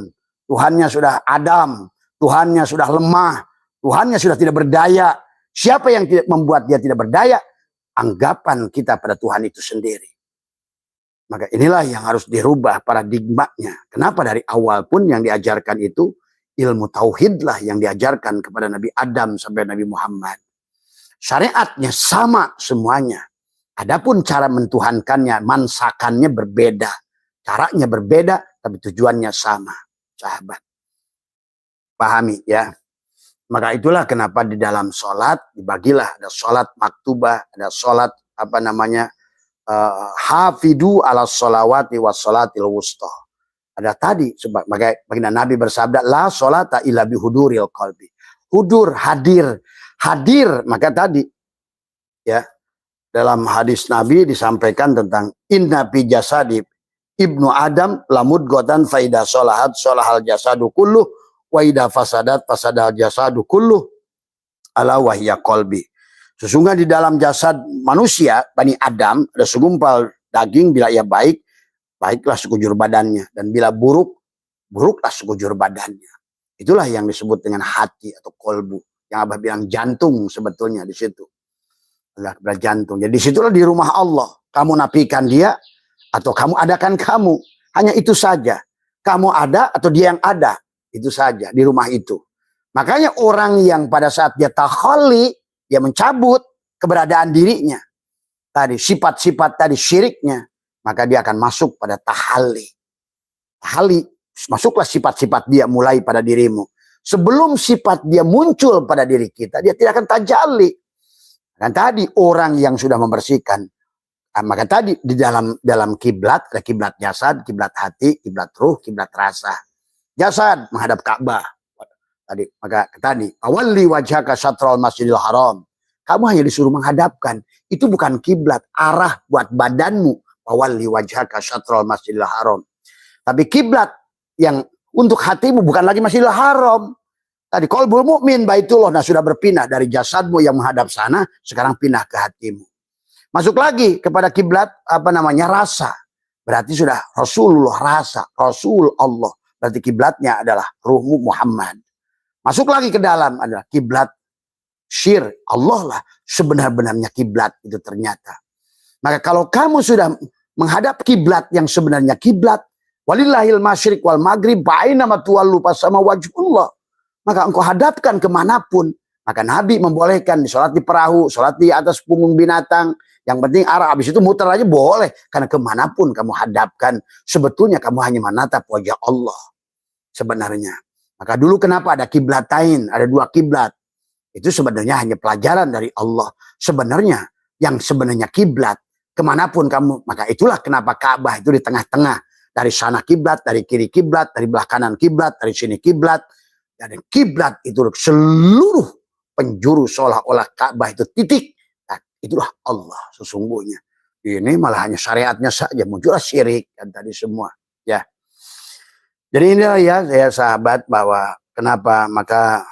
Tuhannya sudah Adam. Tuhannya sudah lemah. Tuhannya sudah tidak berdaya. Siapa yang tidak membuat dia tidak berdaya? Anggapan kita pada Tuhan itu sendiri. Maka inilah yang harus dirubah paradigmanya. Kenapa dari awal pun yang diajarkan itu ilmu tauhid lah yang diajarkan kepada Nabi Adam sampai Nabi Muhammad. Syariatnya sama semuanya. Adapun cara mentuhankannya, mansakannya berbeda. Caranya berbeda, tapi tujuannya sama, sahabat. dipahami ya. Maka itulah kenapa di dalam sholat dibagilah, ada sholat maktubah, ada sholat apa namanya, hafidu ala sholawati was sholatil wusta. Ada tadi sebab baginda Nabi bersabda la sholata illa bihuduril qalbi. Hudur, hadir, hadir. Maka tadi ya dalam hadis Nabi disampaikan tentang inna fi jasadi ibnu Adam lamud gotan faida sholahat sholahal jasadu kulluh wa ida fasadat fasadal jasadu kulluh ala wahya qalbi. Sesungguhnya di dalam jasad manusia Bani Adam ada segumpal daging, bila ia baik, baiklah sekujur badannya, dan bila buruk, buruklah sekujur badannya. Itulah yang disebut dengan hati atau kolbu, yang Abah bilang jantung sebetulnya di situ. Adalah jantung. Jadi disitulah di rumah Allah. Kamu nafikan dia atau kamu adakan kamu. Hanya itu saja. Kamu ada atau dia yang ada. Itu saja di rumah itu. Makanya orang yang pada saat dia takhalli, dia mencabut keberadaan dirinya. Tadi sifat-sifat tadi syiriknya. Maka dia akan masuk pada tahalli. Tahalli, masuklah sifat-sifat dia mulai pada dirimu. Sebelum sifat dia muncul pada diri kita, dia tidak akan tajalli. Dan tadi orang yang sudah membersihkan, maka tadi di dalam kiblat ada kiblat jasad, kiblat hati, kiblat ruh, kiblat rasa. Jasad menghadap Ka'bah. Tadi maka tadi awalli wajhaka syatral masjidil haram. Kamu hanya disuruh menghadapkan. Itu bukan kiblat, arah buat badanmu. Awalli wajhaka syatral masjidil haram. Tapi kiblat yang untuk hatimu bukan lagi masjidil haram. Tadi qalbul mukmin baitullah, nah sudah berpindah dari jasadmu yang menghadap sana, sekarang pindah ke hatimu. Masuk lagi kepada kiblat apa namanya rasa. Berarti sudah Rasulullah rasa, Rasul Allah. Berarti kiblatnya adalah ruhmu Muhammad. Masuk lagi ke dalam adalah kiblat syir. Allah lah sebenar-benarnya kiblat itu ternyata. Maka kalau kamu sudah menghadap kiblat yang sebenarnya kiblat, walillahil masyriq wal maghrib ba'ina matuwallu pasama wajhullah. Maka engkau hadapkan kemanapun. Maka Nabi membolehkan sholat di perahu, sholat di atas punggung binatang. Yang penting arah, habis itu muter aja boleh. Karena kemanapun kamu hadapkan, sebetulnya kamu hanya menatap wajah Allah. Sebenarnya. Maka dulu kenapa ada kiblatain, ada dua kiblat. Itu sebenarnya hanya pelajaran dari Allah. Sebenarnya, yang sebenarnya kiblat, kemanapun kamu, maka itulah kenapa Ka'bah itu di tengah-tengah. Dari sana kiblat, dari kiri kiblat, dari belah kanan kiblat, dari sini kiblat. Dan kiblat itu seluruh penjuru seolah-olah Ka'bah itu titik. Nah, itulah Allah sesungguhnya. Ini malah hanya syariatnya saja, muncullah syirik dan tadi semua. Ya. Jadi inilah ya saya sahabat bahwa kenapa maka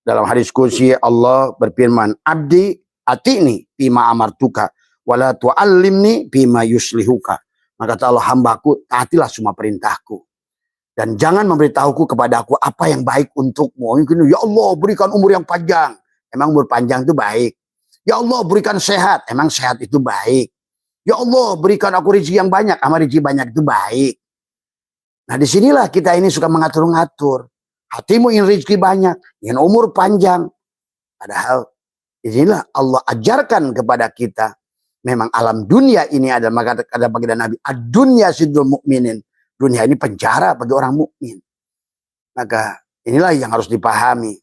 dalam hadis qudsi Allah berfirman, abdi atini bima amartuka wala tu'allimni bima yuslihuka. Maka kata Allah, hambaku taatilah semua perintahku dan jangan memberitahuku kepada aku apa yang baik untukmu. Ya Allah berikan umur yang panjang. Emang umur panjang itu baik. Ya Allah berikan sehat. Emang sehat itu baik. Ya Allah berikan aku rezeki yang banyak. Ama rezeki banyak itu baik. Nah disinilah kita ini suka mengatur-ngatur. Hatimu ingin rezeki banyak, ingin umur panjang. Padahal disinilah Allah ajarkan kepada kita. Memang alam dunia ini adalah, maka kata baginda Nabi, ad-dunya sidul mukminin. Dunia ini penjara bagi orang mukmin. Maka inilah yang harus dipahami.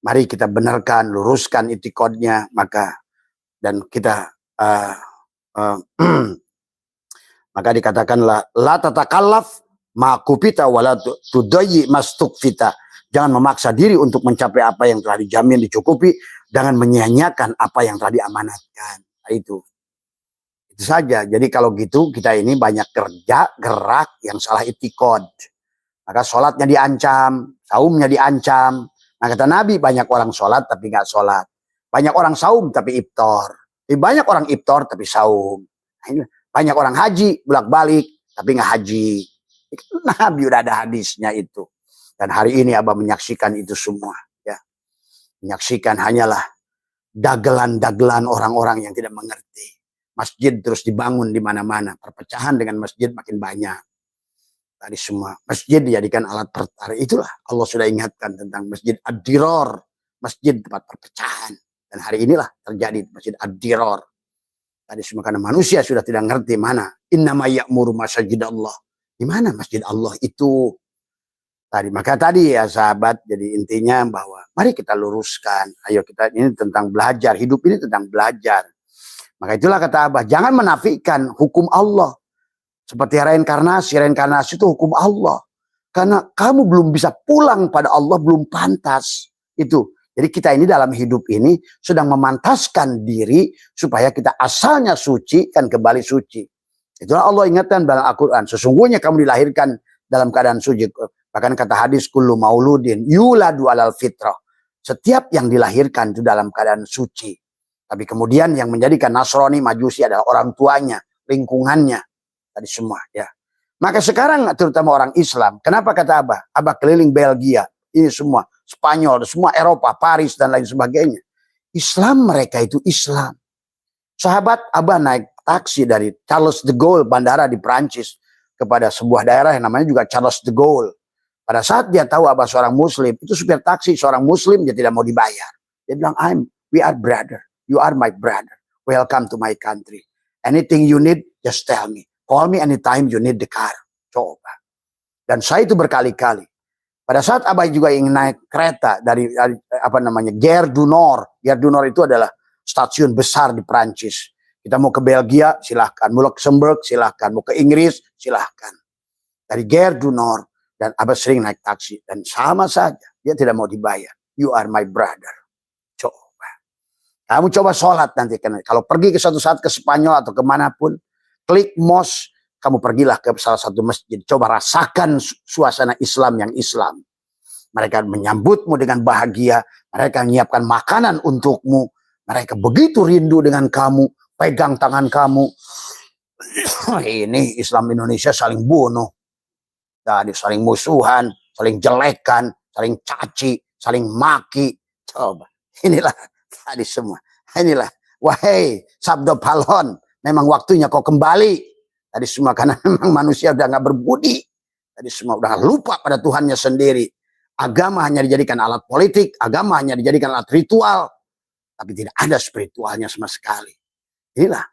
Mari kita benarkan, luruskan itikadnya. Maka dan kita maka dikatakanlah la tatakallaf ma'kupita wala tudayyi mastukfita. Jangan memaksa diri untuk mencapai apa yang telah dijamin dicukupi, jangan menyia-nyiakan apa yang telah diamanatkan. Nah, itu saja. Jadi kalau gitu kita ini banyak kerja gerak yang salah itikad. Maka sholatnya diancam, saumnya diancam. Nah kata Nabi, banyak orang sholat tapi nggak sholat, banyak orang saum tapi iftar, banyak orang iftar tapi saum, banyak orang haji bolak-balik tapi nggak haji. Nabi udah ada hadisnya itu. Dan hari ini Abah menyaksikan itu semua. Ya. Menyaksikan hanyalah dagelan-dagelan orang-orang yang tidak mengerti. Masjid terus dibangun di mana-mana. Perpecahan dengan masjid makin banyak. Tadi semua. Masjid dijadikan alat pertarik. Itulah Allah sudah ingatkan tentang masjid ad-dirar. Masjid tempat perpecahan. Dan hari inilah terjadi masjid ad-dirar. Tadi semua karena manusia sudah tidak ngerti mana. Innama ya'muru masajid Allah. Di mana masjid Allah itu? Maka tadi ya sahabat, jadi intinya bahwa mari kita luruskan. Ayo kita, ini tentang belajar. Hidup ini tentang belajar. Maka itulah kata Abah, jangan menafikan hukum Allah. Seperti reinkarnasi itu hukum Allah. Karena kamu belum bisa pulang pada Allah, belum pantas. Itu. Jadi kita ini dalam hidup ini sedang memantaskan diri supaya kita asalnya suci kan kembali suci. Itulah Allah ingatkan dalam Al-Quran. Sesungguhnya kamu dilahirkan dalam keadaan suci. Bahkan kata hadis, kullu mauludin yuladu alal fitrah. Setiap yang dilahirkan itu dalam keadaan suci. Tapi kemudian yang menjadikan Nasrani, Majusi adalah orang tuanya, lingkungannya. Tadi semua ya. Maka sekarang terutama orang Islam. Kenapa kata Abah? Abah keliling Belgia. Ini semua. Spanyol, semua Eropa, Paris dan lain sebagainya. Islam mereka itu Islam. Sahabat, Abah naik taksi dari Charles de Gaulle, bandara di Prancis. Kepada sebuah daerah yang namanya juga Charles de Gaulle. Pada saat dia tahu Abah seorang Muslim, itu supir taksi seorang Muslim, dia tidak mau dibayar. Dia bilang, we are brother, you are my brother. Welcome to my country. Anything you need, just tell me. Call me anytime you need the car. Coba. Dan saya itu berkali-kali. Pada saat Abah juga ingin naik kereta dari apa namanya, Gare du Nord. Gare du Nord itu adalah stasiun besar di Prancis. Kita mau ke Belgia, silahkan. Mau ke Luxembourg, silahkan. Mau ke Inggris, silahkan. Dari Gare du Nord. Dan Abah sering naik taksi. Dan sama saja. Dia tidak mau dibayar. You are my brother. Coba. Kamu coba sholat nanti. Kalau pergi ke suatu saat ke Spanyol atau kemanapun. Klik MOS. Kamu pergilah ke salah satu masjid. Coba rasakan suasana Islam yang Islam. Mereka menyambutmu dengan bahagia. Mereka menyiapkan makanan untukmu. Mereka begitu rindu dengan kamu. Pegang tangan kamu. Ini Islam Indonesia saling bunuh. Tadi saling musuhan, saling jelekan, saling caci, saling maki. Coba, inilah tadi semua. Inilah, wahai Sabdo Palon, memang waktunya kau kembali. Tadi semua karena memang manusia udah nggak berbudi. Tadi semua udah lupa pada Tuhannya sendiri. Agama hanya dijadikan alat politik, agama hanya dijadikan alat ritual, tapi tidak ada spiritualnya sama sekali. Inilah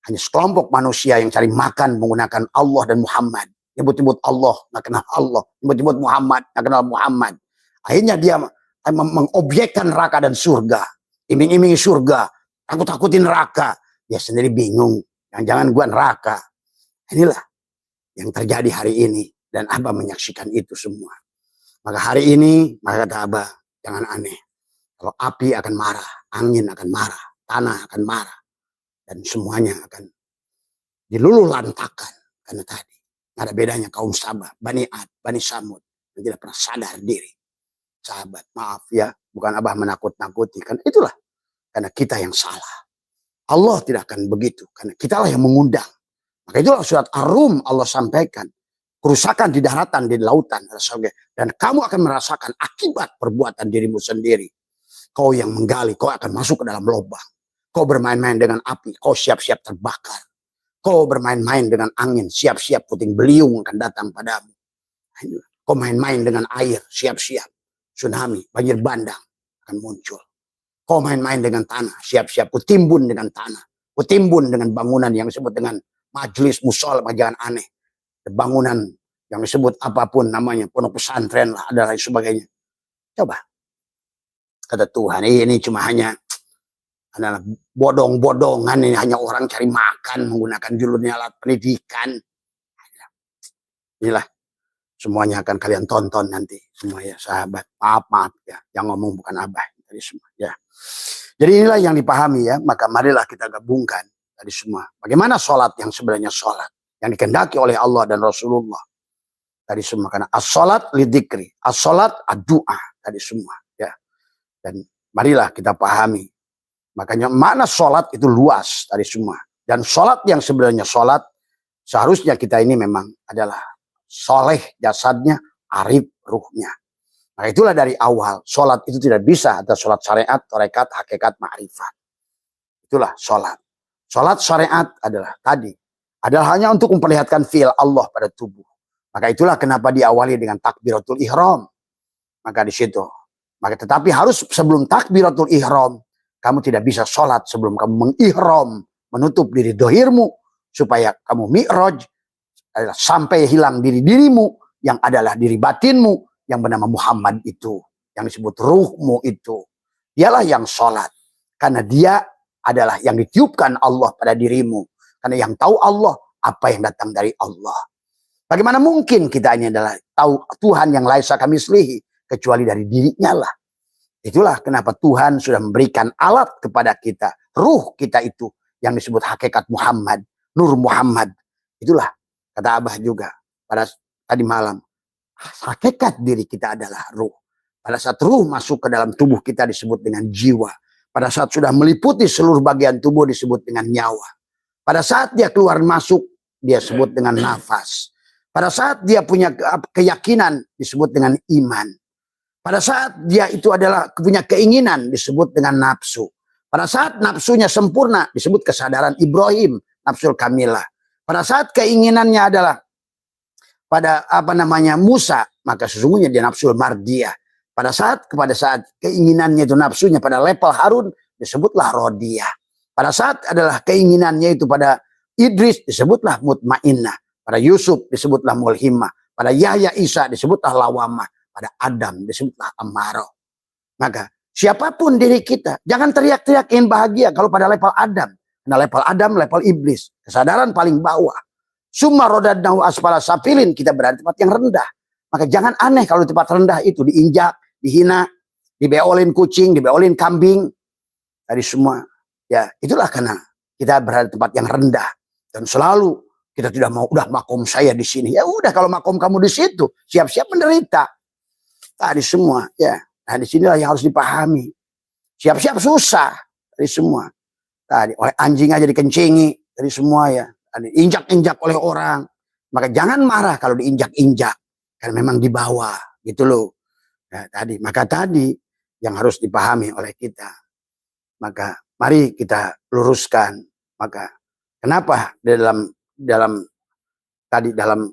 hanya sekelompok manusia yang cari makan menggunakan Allah dan Muhammad. Nyebut-nyebut Allah, nggak kenal Allah. Nyebut-nyebut Muhammad, nggak kenal Muhammad. Akhirnya dia mengobjekkan neraka dan surga. Iming-iming surga, takut-takutin neraka. Dia sendiri bingung, jangan-jangan gua neraka. Inilah yang terjadi hari ini. Dan Abah menyaksikan itu semua. Maka hari ini, maka kata Abah, jangan aneh. Kalau api akan marah, angin akan marah, tanah akan marah. Dan semuanya akan diluluh lantakan. Karena tadi. Nggak ada bedanya kaum Sabah, Bani Ad, Bani Samud. Yang tidak pernah sadar diri. Sahabat, maaf ya. Bukan Abah menakut-nakuti. Karena itulah. Karena kita yang salah. Allah tidak akan begitu. Karena kitalah yang mengundang. Maka itulah surat Ar-Rum Allah sampaikan. Kerusakan di daratan, di lautan. Dan kamu akan merasakan akibat perbuatan dirimu sendiri. Kau yang menggali, kau akan masuk ke dalam lubang. Kau bermain-main dengan api, kau siap-siap terbakar. Kau bermain-main dengan angin, siap-siap puting beliung akan datang padamu. Kau main-main dengan air, siap-siap. Tsunami, banjir bandang akan muncul. Kau main-main dengan tanah, siap-siap. Kutimbun dengan tanah. Kutimbun dengan bangunan yang disebut dengan majelis musola, jangan aneh. Bangunan yang disebut apapun namanya, pondok pesantren lah, ada lain sebagainya. Coba. Kata Tuhan, ini cuma hanya adalah bodong-bodongan, ini hanya orang cari makan menggunakan julunya alat pendidikan. Inilah semuanya akan kalian tonton nanti semua ya sahabat. Maaf ya, yang ngomong bukan Abah tadi semua ya. Jadi inilah yang dipahami ya, maka marilah kita gabungkan tadi semua. Bagaimana sholat yang sebenarnya sholat yang dikehendaki oleh Allah dan Rasulullah tadi semua, karena as-sholat lidzikri, as-sholat ad-du'a tadi semua ya. Dan marilah kita pahami. Makanya makna sholat itu luas tadi semua. Dan sholat yang sebenarnya sholat, seharusnya kita ini memang adalah soleh jasadnya, arif ruhnya. Nah itulah dari awal, sholat itu tidak bisa ada sholat syariat, tarekat, hakikat, ma'rifat. Itulah sholat. Sholat syariat adalah tadi, adalah hanya untuk memperlihatkan fi'il Allah pada tubuh. Maka itulah kenapa diawali dengan takbiratul ihram. Maka di situ. Maka tetapi harus sebelum takbiratul ihram, kamu tidak bisa sholat sebelum kamu mengihram, menutup diri dohirmu, supaya kamu mi'raj, adalah sampai hilang diri dirimu, yang adalah diri batinmu, yang bernama Muhammad itu, yang disebut ruhmu itu, dialah yang sholat. Karena dia adalah yang ditiupkan Allah pada dirimu. Karena yang tahu Allah, apa yang datang dari Allah. Bagaimana mungkin kita ini adalah tahu Tuhan yang laisa kamitslihi, kecuali dari dirinya lah. Itulah kenapa Tuhan sudah memberikan alat kepada kita. Ruh kita itu yang disebut hakikat Muhammad, Nur Muhammad. Itulah kata Abah juga pada tadi malam. Hakikat diri kita adalah ruh. Pada saat ruh masuk ke dalam tubuh kita disebut dengan jiwa. Pada saat sudah meliputi seluruh bagian tubuh disebut dengan nyawa. Pada saat dia keluar masuk dia sebut dengan nafas. Pada saat dia punya keyakinan disebut dengan iman. Pada saat dia itu adalah punya keinginan disebut dengan nafsu. Pada saat nafsunya sempurna disebut kesadaran Ibrahim, nafsul kamilah. Pada saat keinginannya adalah pada Musa, maka sesungguhnya dia nafsul mardiyah. Pada saat keinginannya itu nafsunya pada level Harun disebutlah rodiyah. Pada saat adalah keinginannya itu pada Idris disebutlah mutmainnah. Pada Yusuf disebutlah mulhimah. Pada Yahya Isa disebutlah lawamah. Pada Adam disebutlah amarah. Maka siapapun diri kita, jangan teriak-teriak ingin bahagia kalau pada level Adam. Nah, level Adam, level iblis. Kesadaran paling bawah. Summa rodadnahu asfala safilin, kita berada di tempat yang rendah. Maka jangan aneh kalau tempat rendah itu diinjak, dihina, dibeolin kucing, dibeolin kambing. Tadi semua. Ya, itulah karena kita berada di tempat yang rendah. Dan selalu kita tidak mau, udah makom saya di sini. Ya udah, kalau makom kamu di situ, siap-siap menderita. Tadi semua, ya. Nah, di sinilah yang harus dipahami. Siap-siap susah. Tadi semua. Tadi oleh anjing aja dikencingi. Tadi semua ya. Tadi injak-injak oleh orang. Maka jangan marah kalau diinjak-injak. Karena memang di bawah. Gitu loh. Ya, maka tadi yang harus dipahami oleh kita. Maka mari kita luruskan. Maka kenapa dalam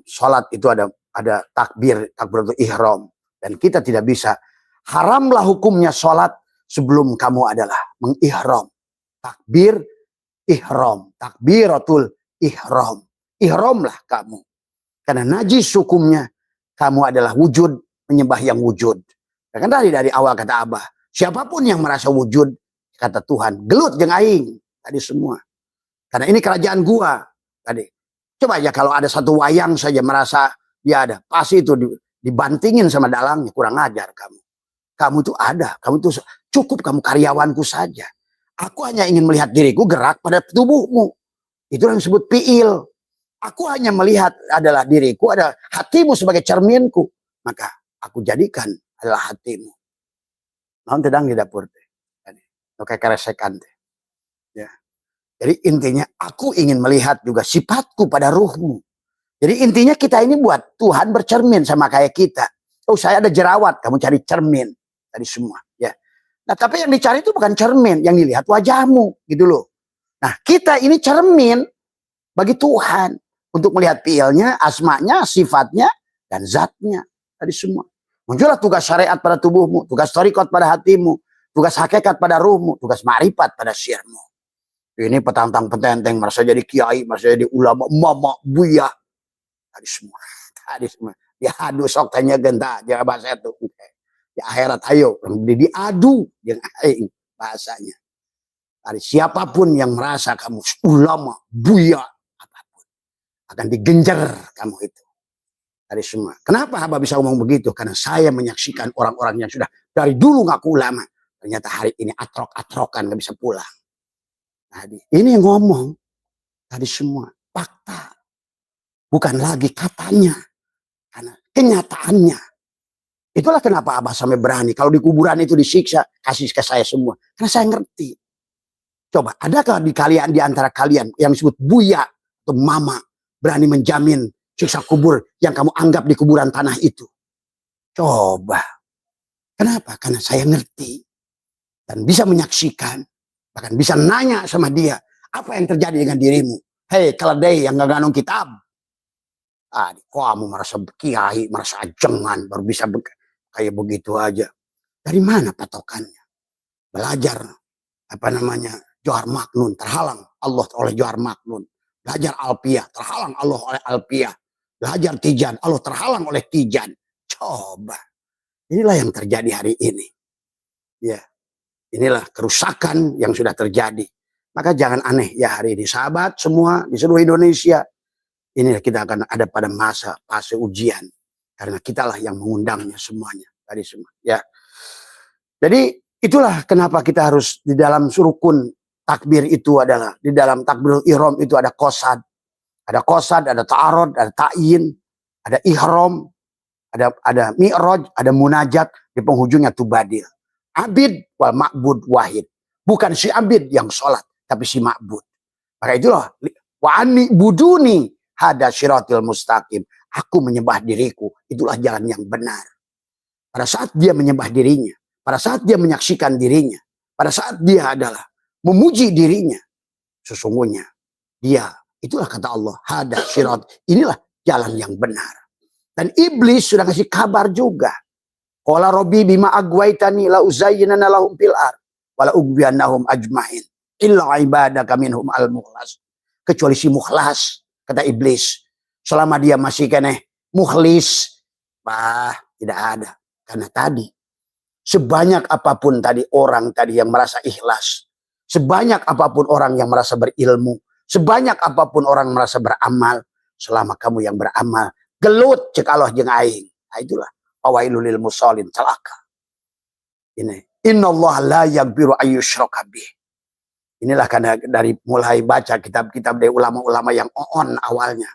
sholat itu ada takbiratul ihram, dan kita tidak bisa, haramlah hukumnya sholat sebelum kamu adalah mengihram. Takbiratul ihram, ihramlah kamu, karena najis hukumnya kamu adalah wujud, menyembah yang wujud. Kan dari awal kata Abah, siapapun yang merasa wujud, kata Tuhan, gelut jeung aing tadi semua. Karena ini kerajaan gua tadi. Coba aja kalau ada satu wayang saja merasa dia ada, pasti itu dibantingin sama dalangnya, kurang ajar kamu. Kamu tuh ada, kamu tuh cukup, kamu karyawanku saja. Aku hanya ingin melihat diriku gerak pada tubuhmu. Itu yang disebut fiil. Aku hanya melihat adalah diriku, ada hatimu sebagai cerminku. Maka aku jadikan adalah hatimu. Naon tedang di dapur teh. Oke, keresekan teh. Ya. Jadi intinya aku ingin melihat juga sifatku pada ruhmu. Jadi intinya kita ini buat Tuhan bercermin sama kayak kita. Oh, saya ada jerawat, kamu cari cermin. Tadi semua, ya. Nah, tapi yang dicari itu bukan cermin, yang dilihat wajahmu, gitu loh. Nah, kita ini cermin bagi Tuhan untuk melihat fiilnya, asmanya, sifatnya, dan zatnya. Tadi semua. Muncullah tugas syariat pada tubuhmu, tugas thariqat pada hatimu, tugas hakikat pada ruhmu, tugas ma'rifat pada sirmu. Ini petantang-petenteng, merasa jadi kiai, merasa jadi ulama, mama, buya. Tadi semua. Ya aduh sok tanya genta, jangan bahasa itu. Ya akhirat ayo, diadu yang aing bahasanya. Tadi siapapun yang merasa kamu ulama, buya, apapun, akan digenjar kamu itu. Tadi semua. Kenapa Abah bisa ngomong begitu? Karena saya menyaksikan orang-orang yang sudah dari dulu ngaku ulama. Ternyata hari ini atrok-atrokan, gak bisa pulang. Tadi ini yang ngomong tadi semua fakta, bukan lagi katanya, karena kenyataannya. Itulah kenapa Abah sampai berani kalau di kuburan itu disiksa, kasih ke saya semua, karena saya ngerti. Coba adakah di antara kalian yang disebut buya atau mama berani menjamin siksa kubur yang kamu anggap di kuburan tanah itu? Coba. Kenapa? Karena saya ngerti dan bisa menyaksikan. Bahkan bisa nanya sama dia, apa yang terjadi dengan dirimu? Hei, keledai yang gak ganong kitab. Kamu merasa kiai, merasa ajengan, baru bisa kayak begitu aja. Dari mana patokannya? Belajar, Johar Maknun, terhalang Allah oleh Johar Maknun. Belajar Alpiyah, terhalang Allah oleh Alpiyah. Belajar Tijan, Allah terhalang oleh Tijan. Coba. Inilah yang terjadi hari ini. Ya, inilah kerusakan yang sudah terjadi. Maka jangan aneh ya hari ini. Sahabat semua di seluruh Indonesia. Inilah kita akan ada pada fase ujian. Karena kitalah yang mengundangnya semuanya. Tadi semua. Ya. Jadi itulah kenapa kita harus di dalam surukun takbir itu adalah. Di dalam takbirul ihram itu ada qasad. Ada qasad, ada ta'arud, ada ta'yin, ada ihram, ada mi'raj, ada munajat, di penghujungnya tubadil. Abid wal ma'bud wahid. Bukan si abid yang sholat, tapi si ma'bud. Maka itulah, wa anni buduni hada syiratil mustaqim. Aku menyembah diriku, itulah jalan yang benar. Pada saat dia menyembah dirinya, pada saat dia menyaksikan dirinya, pada saat dia adalah memuji dirinya, sesungguhnya dia, itulah kata Allah, hada syirat, inilah jalan yang benar. Dan iblis sudah kasih kabar juga. Qala rabbi bima agwaitani la uzayyinana lahum fil ard wa la ughwiyannahum ajmain illa ibadaka minhum al mukhlas. Kecuali si mukhlas, kata iblis. Selama dia masih keneh mukhlis, tidak ada. Karena tadi sebanyak apapun tadi orang tadi yang merasa ikhlas, sebanyak apapun orang yang merasa berilmu, sebanyak apapun orang merasa beramal, selama kamu yang beramal gelut cek Allah jeung aing. Nah itulah fawailul lil musallin, celaka. Ini innallaha la yaghfiru ayyushraka bih. Inilah karena dari mulai baca kitab-kitab dari ulama-ulama yang on awalnya.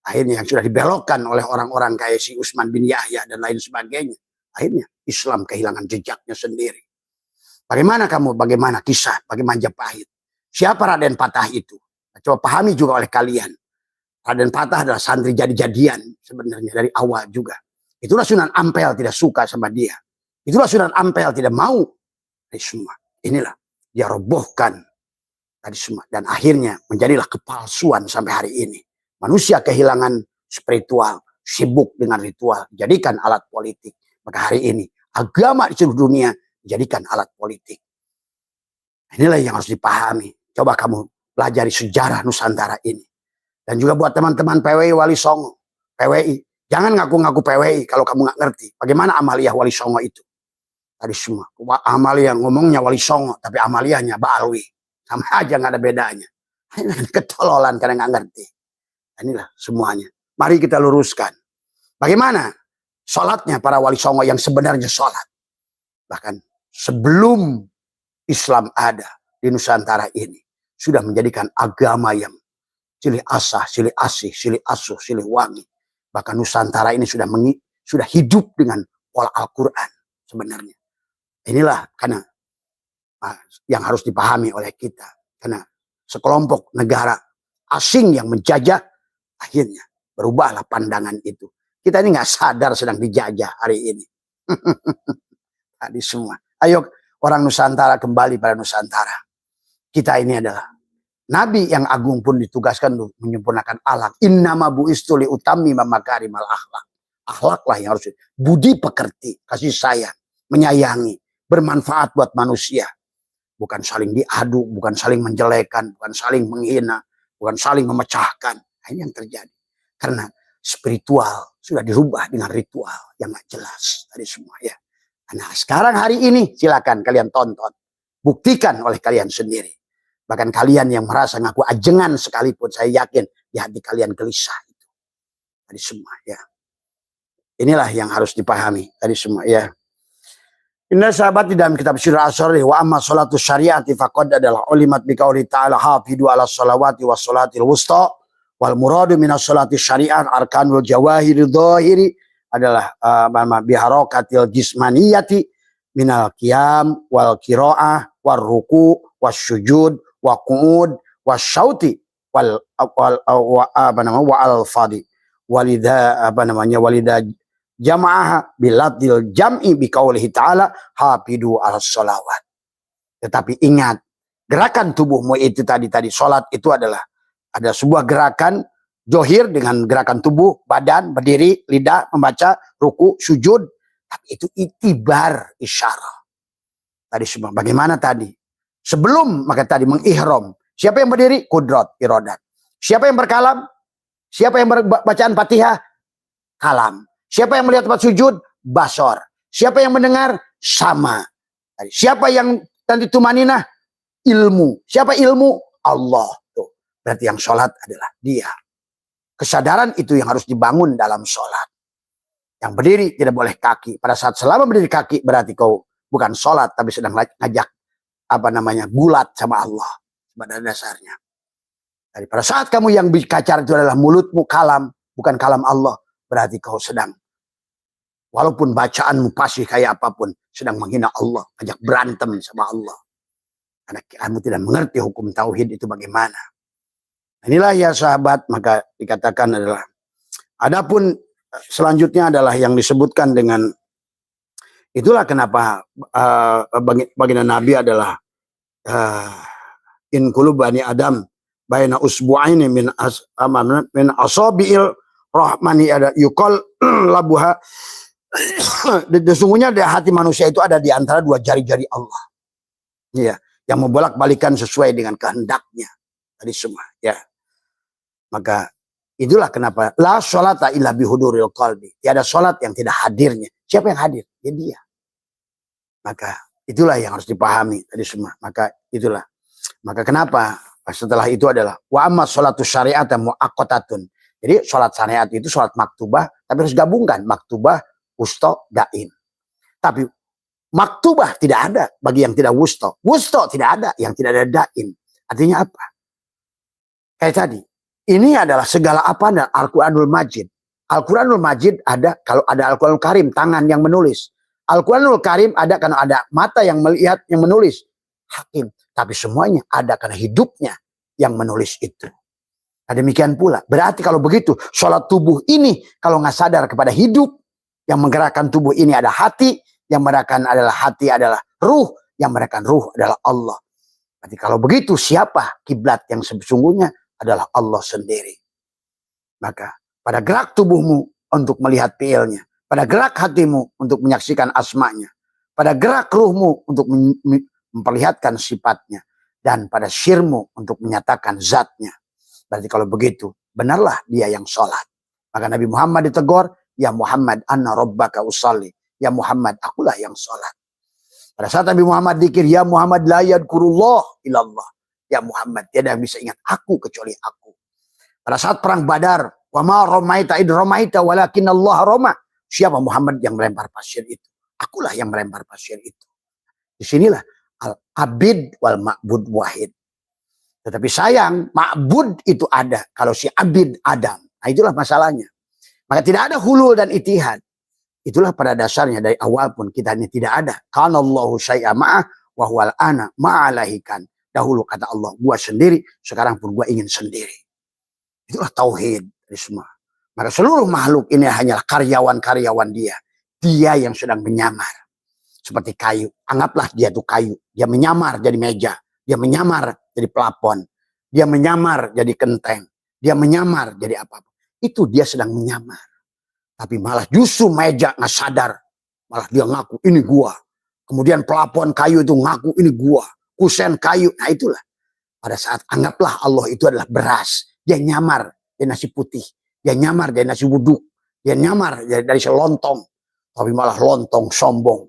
Akhirnya yang sudah dibelokkan oleh orang-orang kayak si Utsman bin Yahya dan lain sebagainya. Akhirnya Islam kehilangan jejaknya sendiri. Bagaimana kisah, bagaimana Majapahit. Siapa Raden Patah itu? Coba pahami juga oleh kalian. Raden Patah adalah santri jadi-jadian sebenarnya dari awal juga. Itulah Sunan Ampel tidak suka sama dia. Itulah Sunan Ampel tidak mau. Dari semua. Inilah dia robohkan tadi semua. Dan akhirnya menjadilah kepalsuan sampai hari ini. Manusia kehilangan spiritual, sibuk dengan ritual, jadikan alat politik. Maka hari ini agama di seluruh dunia dijadikan alat politik. Inilah yang harus dipahami. Coba kamu pelajari sejarah Nusantara ini. Dan juga buat teman-teman PWI Wali Songo, PWI, jangan ngaku-ngaku PWI kalau kamu nggak ngerti. Bagaimana amaliyah Wali Songo itu? Tadi semua. Amaliyah ngomongnya Wali Songo, tapi amaliyahnya Ba'alwi. Sama aja nggak ada bedanya. Ketololan karena nggak ngerti. Inilah semuanya. Mari kita luruskan. Bagaimana sholatnya para Wali Songo yang sebenarnya sholat? Bahkan sebelum Islam ada di Nusantara ini, sudah menjadikan agama yang silih asah, silih asih, silih asuh, silih wangi. Bahkan Nusantara ini sudah hidup dengan pola Al-Quran sebenarnya. Inilah karena yang harus dipahami oleh kita. Karena sekelompok negara asing yang menjajah, akhirnya berubahlah pandangan itu. Kita ini nggak sadar sedang dijajah hari ini. Tadi semua. Ayo orang Nusantara kembali pada Nusantara. Kita ini adalah Nabi yang agung pun ditugaskan untuk menyempurnakan akhlak. Innama bu'istu li utammima makarimal akhlak. Akhlaklah yang harus budi pekerti, kasih sayang, menyayangi, bermanfaat buat manusia. Bukan saling diadu, bukan saling menjelekan, bukan saling menghina, bukan saling memecahkan. Nah, ini yang terjadi. Karena spiritual sudah dirubah dengan ritual yang gak jelas tadi semua ya. Nah, sekarang hari ini silakan kalian tonton. Buktikan oleh kalian sendiri. Bahkan kalian yang merasa ngaku ajengan sekalipun, saya yakin di hati kalian gelisah itu. Tadi semua ya. Inilah yang harus dipahami tadi semua ya. Inna sahabat di dalam kitab Sirah Asari wa amma sholatu syariati faqad adalah ulimat biqauli ta'ala hafidu ala sholawati wa sholatil wusta wal muradu minas sholati syariat arkanul jawahiri dhahiri adalah biharokatil jismaniyati minal qiyam wal qiraah wal ruku was sujud wa qu'ud wa syauti wal al-fadi walida jama'ah biladil jam'i biqaulihi ta'ala hafidu ala sholawat. Tetapi ingat, gerakan tubuhmu itu tadi sholat itu adalah ada sebuah gerakan zohir dengan gerakan tubuh, badan, berdiri, lidah, membaca, ruku, sujud. Tapi itu itibar isyarah. Tadi semua. Bagaimana tadi? Sebelum maka tadi mengihram. Siapa yang berdiri? Kudrat, iradat. Siapa yang berkalam? Siapa yang berbacaan Fatihah? Kalam. Siapa yang melihat tempat sujud? Basor. Siapa yang mendengar? Sama. Siapa yang nanti tumaninah? Ilmu. Siapa ilmu? Allah. Tuh. Berarti yang sholat adalah dia. Kesadaran itu yang harus dibangun dalam sholat. Yang berdiri tidak boleh kaki. Pada saat selama berdiri kaki berarti kau bukan sholat tapi sedang ngajak gulat sama Allah pada dasarnya. Jadi pada saat kamu yang bicara itu adalah mulutmu kalam, bukan kalam Allah, berarti kau sedang walaupun bacaanmu pasti kayak apapun sedang menghina Allah, ajak berantem sama Allah. Karena kamu tidak mengerti hukum tauhid itu bagaimana. Inilah ya sahabat, maka dikatakan adalah adapun selanjutnya adalah yang disebutkan dengan itulah kenapa baginda Nabi adalah in qulub bani Adam baina usbu'aini min asabi'il rahmani ada yuqal labuha. Sesungguhnya hati manusia itu ada di antara dua jari-jari Allah. Iya, yang membolak-balikan sesuai dengan kehendaknya. Tadi semua, ya. Maka itulah kenapa la sholata illa bihuduril qalbi. Tiada sholat yang tidak hadirnya. Siapa yang hadir? Ya dia. Maka itulah yang harus dipahami tadi semua. Maka itulah. Maka kenapa setelah itu adalah wa amma sholatu syari'atan muaqqatatun. Jadi sholat syariat itu sholat maktubah, tapi harus gabungkan maktubah, wusta, dain. Tapi maktubah tidak ada bagi yang tidak wusta. Wusta tidak ada yang tidak ada dain. Artinya apa? Kayak tadi. Ini adalah segala apa dan Al-Quranul Majid. Al-Quranul Majid ada kalau ada Al-Quranul Karim, tangan yang menulis. Al-Quranul Karim ada karena ada mata yang melihat, yang menulis. Hakim. Tapi semuanya ada karena hidupnya yang menulis itu. Nah, demikian pula. Berarti kalau begitu, sholat tubuh ini kalau nggak sadar kepada hidup, yang menggerakkan tubuh ini ada hati, yang menggerakkan adalah hati adalah ruh, yang menggerakkan ruh adalah Allah. Berarti kalau begitu, siapa kiblat yang sesungguhnya? Adalah Allah sendiri. Maka pada gerak tubuhmu untuk melihat fiilnya, pada gerak hatimu untuk menyaksikan asmanya, pada gerak ruhmu untuk memperlihatkan sifatnya, dan pada syirmu untuk menyatakan zatnya. Berarti kalau begitu, benarlah dia yang sholat. Maka Nabi Muhammad ditegur, ya Muhammad anna rabbaka usalli. Ya Muhammad, akulah yang sholat. Pada saat Nabi Muhammad dikir, ya Muhammad la yadkurullah ilallah. Ya Muhammad, tiada yang bisa ingat aku kecuali aku. Pada saat perang Badar, wa ma ramaita id ramaita walakin Allah rama. Siapa Muhammad yang melempar pasir itu? Akulah yang melempar pasir itu. Disinilah al-abid wal ma'bud wahid. Tetapi sayang, ma'bud itu ada kalau si abid Adam. Nah, itulah masalahnya. Maka tidak ada hulul dan itihad. Itulah pada dasarnya dari awal pun kita ini tidak ada. Kana Allahu syai'a ma'ah wa huwal ana ma'alahikan. Dahulu kata Allah, gua sendiri, sekarang pun gua ingin sendiri. Itulah tauhid dari semua. Maka seluruh makhluk ini hanyalah karyawan-karyawan dia. Dia yang sedang menyamar. Seperti kayu. Anggaplah dia itu kayu. Dia menyamar jadi meja. Dia menyamar jadi plafon. Dia menyamar jadi genteng. Dia menyamar jadi apa-apa. Itu dia sedang menyamar. Tapi malah justru meja nggak sadar. Malah dia ngaku, ini gua. Kemudian plafon kayu itu ngaku, ini gua. Kusen kayu, nah itulah. Pada saat anggaplah Allah itu adalah beras. Dia nyamar dari nasi putih. Dia nyamar dari nasi wuduk. Dia nyamar dari selontong. Tapi malah lontong sombong.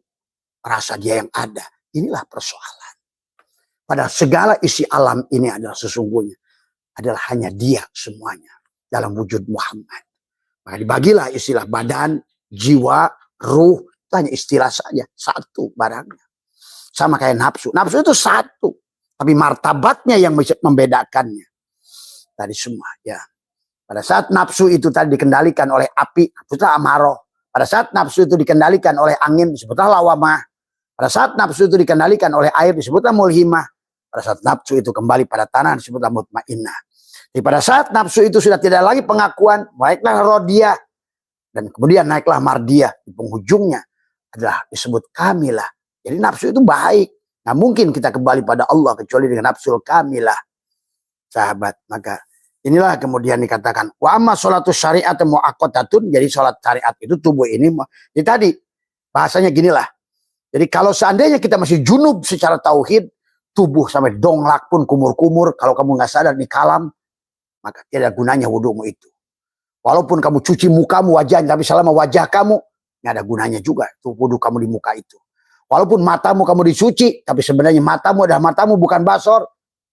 Rasa dia yang ada. Inilah persoalan. Pada segala isi alam ini adalah sesungguhnya. Adalah hanya dia semuanya. Dalam wujud Muhammad. Maka dibagilah istilah badan, jiwa, ruh. Itu hanya istilah saja. Satu barangnya. Sama kayak nafsu. Nafsu itu satu. Tapi martabatnya yang membedakannya. Tadi semua ya. Pada saat nafsu itu tadi dikendalikan oleh api. Itu amaroh. Pada saat nafsu itu dikendalikan oleh angin. Disebutlah lawamah. Pada saat nafsu itu dikendalikan oleh air. Disebutlah mulhimah. Pada saat nafsu itu kembali pada tanah. Disebutlah mutmainnah. Jadi pada saat nafsu itu sudah tidak lagi pengakuan. Naiklah rodiyah. Dan kemudian naiklah mardiyah. Di penghujungnya adalah disebut kamilah. Jadi nafsu itu baik. Nah mungkin kita kembali pada Allah kecuali dengan nafsul kamilah. Sahabat. Maka inilah kemudian dikatakan. Wa amma sholatus syari'at mu'aqqatatun. Jadi sholat syariat itu tubuh ini. Jadi tadi bahasanya ginilah. Jadi kalau seandainya kita masih junub secara tauhid. Tubuh sampai donglak pun kumur-kumur. Kalau kamu nggak sadar di kalam. Maka tidak gunanya wudumu itu. Walaupun kamu cuci mukamu, wajahnya. Tapi selama wajah kamu nggak ada gunanya juga tuh wudhu kamu di muka itu. Walaupun matamu kamu dicuci, tapi sebenarnya matamu adalah matamu bukan basor,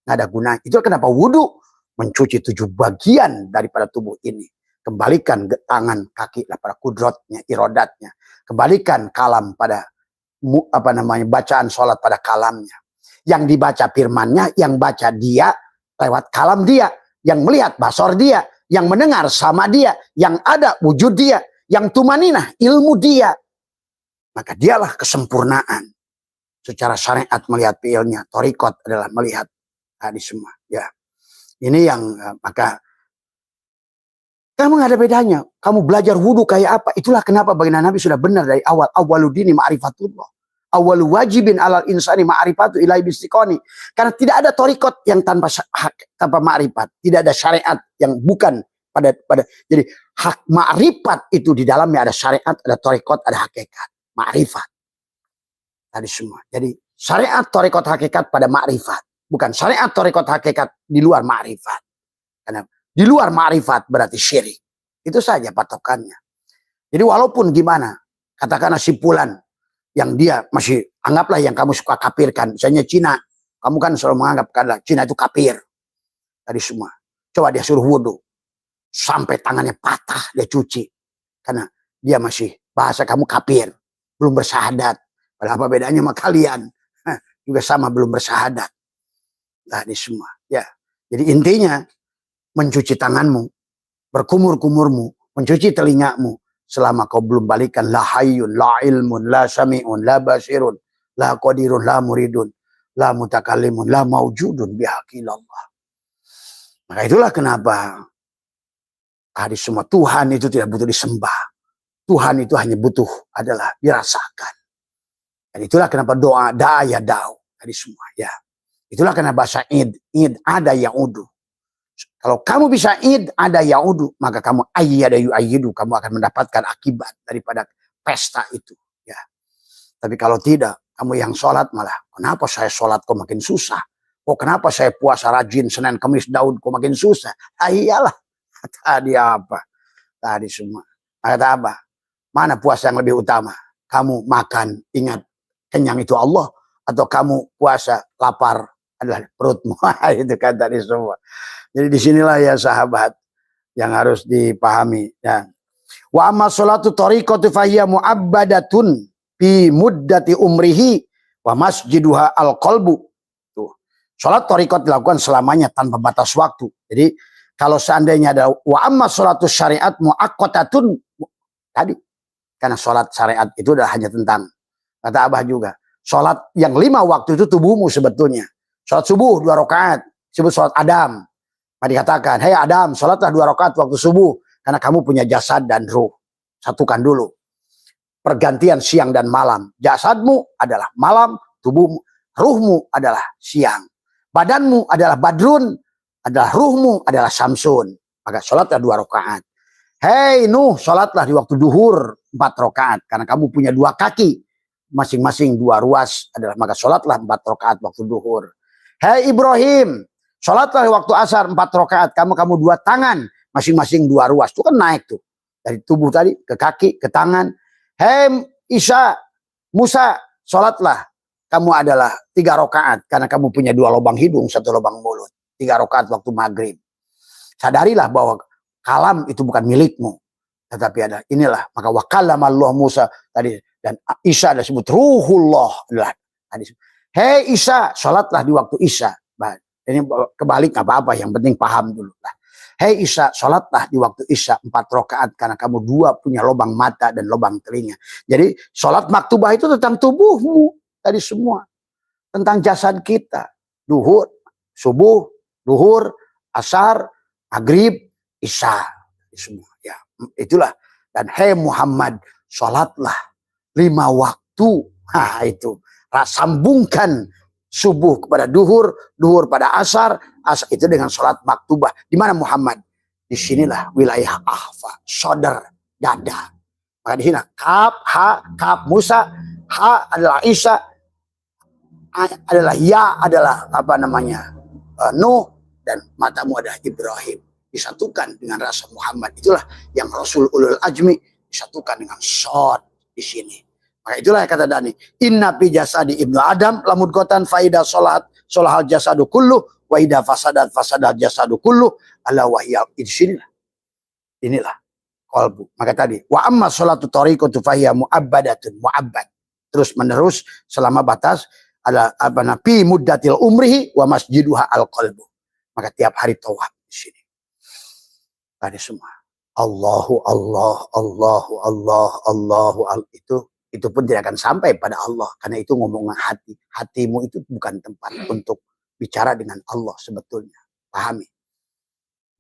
nggak ada gunanya. Itu kenapa wudhu mencuci 7 bagian daripada tubuh ini. Kembalikan tangan kaki pada kudrotnya, irodatnya. Kembalikan kalam pada bacaan sholat pada kalamnya. Yang dibaca firmannya, yang baca dia lewat kalam dia, yang melihat basor dia, yang mendengar sama dia, yang ada wujud dia, yang tumaninah ilmu dia. Maka dialah kesempurnaan secara syariat melihat fiilnya. Thariqat adalah melihat tadi semua. Ya, ini yang maka kamu nggak ada bedanya. Kamu belajar wudhu kayak apa? Itulah kenapa baginda Nabi sudah benar dari awal. Awwaludini ma'rifatullah. Awalu wajibin alal insani ma'rifatu ilai bistiqoni. Karena tidak ada thariqat yang tanpa ma'rifat. Tidak ada syariat yang bukan pada jadi hak ma'rifat itu di dalamnya ada syariat, ada thariqat, ada hakikat. Ma'rifat. Tadi semua. Jadi syariat thariqat hakikat pada ma'rifat. Bukan syariat thariqat hakikat di luar ma'rifat. Karena di luar ma'rifat berarti syirik. Itu saja patokannya. Jadi walaupun gimana, katakanlah simpulan yang dia masih anggaplah yang kamu suka kafirkan. Misalnya Cina, kamu kan selalu menganggap kalau Cina itu kafir. Tadi semua. Coba dia suruh wudhu. Sampai tangannya patah dia cuci. Karena dia masih bahasa kamu kafir. Belum bersahadat. Padahal apa bedanya sama kalian? Juga sama belum bersahadat. Tadi semua. Ya. Jadi intinya mencuci tanganmu, berkumur-kumurmu, mencuci telingamu. Selama kau belum balikan la hayyun, la ilmun, la sami'un, la basirun, la qadirun, la muridun, la mutakallimun, la maujudun bihaqilallah. Maka itulah kenapa hadis semua Tuhan itu tidak butuh disembah. Tuhan itu hanya butuh adalah dirasakan. Dan itulah kenapa doa da'aya da'u. Hadis semua ya. Itulah kenapa bahasa id ada ya'udu. Kalau kamu bisa id ada yaudu, maka kamu ayyada yu'ayyidu, kamu akan mendapatkan akibat daripada pesta itu. Ya. Tapi kalau tidak, kamu yang sholat malah, kenapa saya sholat kok makin susah? Oh kenapa saya puasa rajin Senin Kamis Daud kok makin susah? Ah iyalah. Tadi apa? Tadi semua. Kata apa? Mana puasa yang lebih utama? Kamu makan, ingat kenyang itu Allah, atau kamu puasa lapar adalah perutmu. Itu kan tadi semua. Jadi disinilah ya sahabat yang harus dipahami. Ya. Wa amma sholatu tariqatu fahiyya mu'abbadatun fi muddati umrihi wa masjiduha al-qalbu. Tuh. Sholat tariqat dilakukan selamanya tanpa batas waktu. Jadi kalau seandainya ada wa amma sholatu syariat mu'aqqatatun tadi. Karena sholat syariat itu adalah hanya tentang, kata Abah juga, sholat yang 5 waktu itu tubuhmu sebetulnya. Sholat subuh 2 rakaat, disebut sholat Adam. Maka dikatakan, hei Adam, sholatlah 2 rakaat waktu subuh. Karena kamu punya jasad dan ruh. Satukan dulu. Pergantian siang dan malam. Jasadmu adalah malam, tubuhmu, ruhmu adalah siang. Badanmu adalah badrun, adalah ruhmu adalah samsun. Maka sholatlah 2 rakaat. Hei Nuh, sholatlah di waktu duhur 4 rakaat. Karena kamu punya 2 kaki. Masing-masing 2 ruas adalah, maka sholatlah 4 rakaat waktu duhur. Hei Ibrahim, sholatlah waktu asar 4 rakaat. Kamu 2 tangan, masing-masing 2 ruas. Itu kan naik tuh. Dari tubuh tadi, ke kaki, ke tangan. Hei Isa, Musa, sholatlah. Kamu adalah 3 rakaat. Karena kamu punya 2 lubang hidung, 1 lubang mulut. 3 rakaat waktu maghrib. Sadarilah bahwa kalam itu bukan milikmu. Tetapi ada inilah. Maka wakallama Allah Musa tadi. Dan Isa adalah disebut ruhullah. Hei Isa, sholatlah di waktu Isa. Ini kebalik apa-apa, yang penting paham dulu lah. Hei Isa, sholatlah di waktu Isa 4 rakaat karena kamu 2 punya lubang mata dan lubang telinga. Jadi sholat maktubah itu tentang tubuhmu tadi semua, tentang jasad kita. Duhur, subuh, duhur, asar, maghrib, Isya, semua. Ya, itulah. Dan hei Muhammad, sholatlah 5 waktu. Nah itu, sambungkan subuh kepada duhur, duhur pada asar, asar itu dengan sholat maktubah. Di mana Muhammad? Di sinilah wilayah ahfa, sodar, dada. Maka di sini kaf, ha, kaf Musa, ha adalah Isa, adalah ya adalah apa namanya Nuh, dan matamu adalah Ibrahim. Disatukan dengan rasa Muhammad. Itulah yang Rasul Ulul Ajmi disatukan dengan shod. di sini. Maka itulah yang kata Dani, inna fi jasadi ibnu Adam lamud gotan faida sholat sholahal jasadu kullu wa ida fasadat fasadat jasadu kullu ala wahya. Inilah qalbu. Maka tadi wa amma sholatu tariqatu fahiya mu'abbadatun mu'abbad. Terus menerus selama batas ada apa nabi muddatil umrihi wa masjiduha al qalbu. Maka tiap hari tawaf di sini. Tadi semua Allahu Allah Allahu Allah Allahu Allah itu pun tidak akan sampai pada Allah karena itu ngomongan hati. Hatimu itu bukan tempat untuk bicara dengan Allah sebetulnya. Pahami.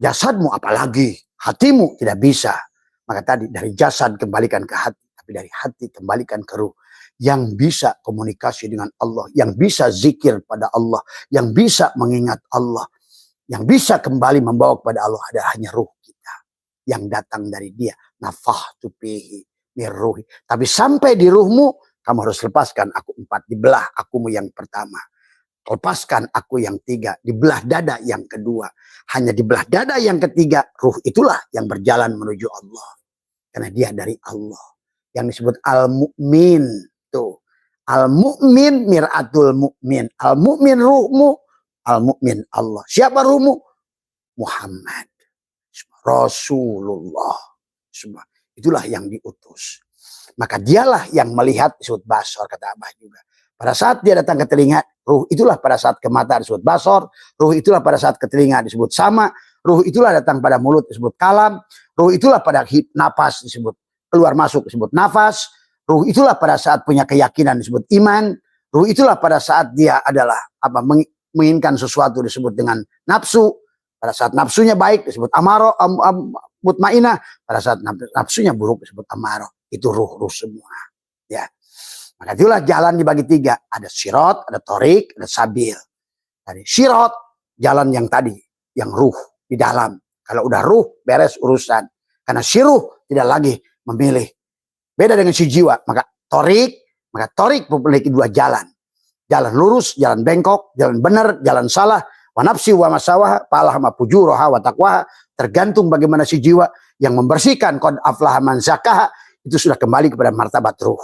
Jasadmu apalagi, hatimu tidak bisa. Maka tadi dari jasad kembalikan ke hati, tapi dari hati kembalikan ke ruh. Yang bisa komunikasi dengan Allah, yang bisa zikir pada Allah, yang bisa mengingat Allah, yang bisa kembali membawa kepada Allah ada hanya ruh kita yang datang dari Dia. Nafakhtu fihi min ruhi. Tapi sampai di ruhmu, kamu harus lepaskan aku 4, dibelah akumu yang pertama. Lepaskan aku yang 3, dibelah dada yang kedua. Hanya dibelah dada yang ketiga, ruh itulah yang berjalan menuju Allah. Karena dia dari Allah. Yang disebut al-mu'min. Tuh. Al-mu'min mir'atul mu'min. Al-mu'min ruhmu, al-mu'min Allah. Siapa ruhmu? Muhammad. Rasulullah. Itulah yang diutus. Maka dialah yang melihat disebut basor, kata Abah juga. Pada saat dia datang ke telinga, ruh itulah pada saat ke mata disebut basor, ruh itulah pada saat ke telinga disebut sama, ruh itulah datang pada mulut disebut kalam, ruh itulah pada napas disebut keluar masuk disebut nafas, ruh itulah pada saat punya keyakinan disebut iman, ruh itulah pada saat dia adalah apa menginginkan sesuatu disebut dengan nafsu, pada saat nafsunya baik disebut amaro, mutmainah, pada saat nafsunya buruk disebut amaro. Itu ruh-ruh semua. Ya. Maka itulah jalan dibagi 3. Ada sirot, ada torik, ada sabil. Tadi sirot, jalan yang tadi, yang ruh di dalam. Kalau udah ruh, beres urusan. Karena si ruh tidak lagi memilih. Beda dengan si jiwa. Maka torik memiliki 2 jalan. Jalan lurus, jalan bengkok, jalan benar, jalan salah. Wa nafsi wa masawah, palah ma fujuroha wa taqwaha. Tergantung bagaimana si jiwa yang membersihkan qad aflaha man zakaha. Itu sudah kembali kepada martabat ruh.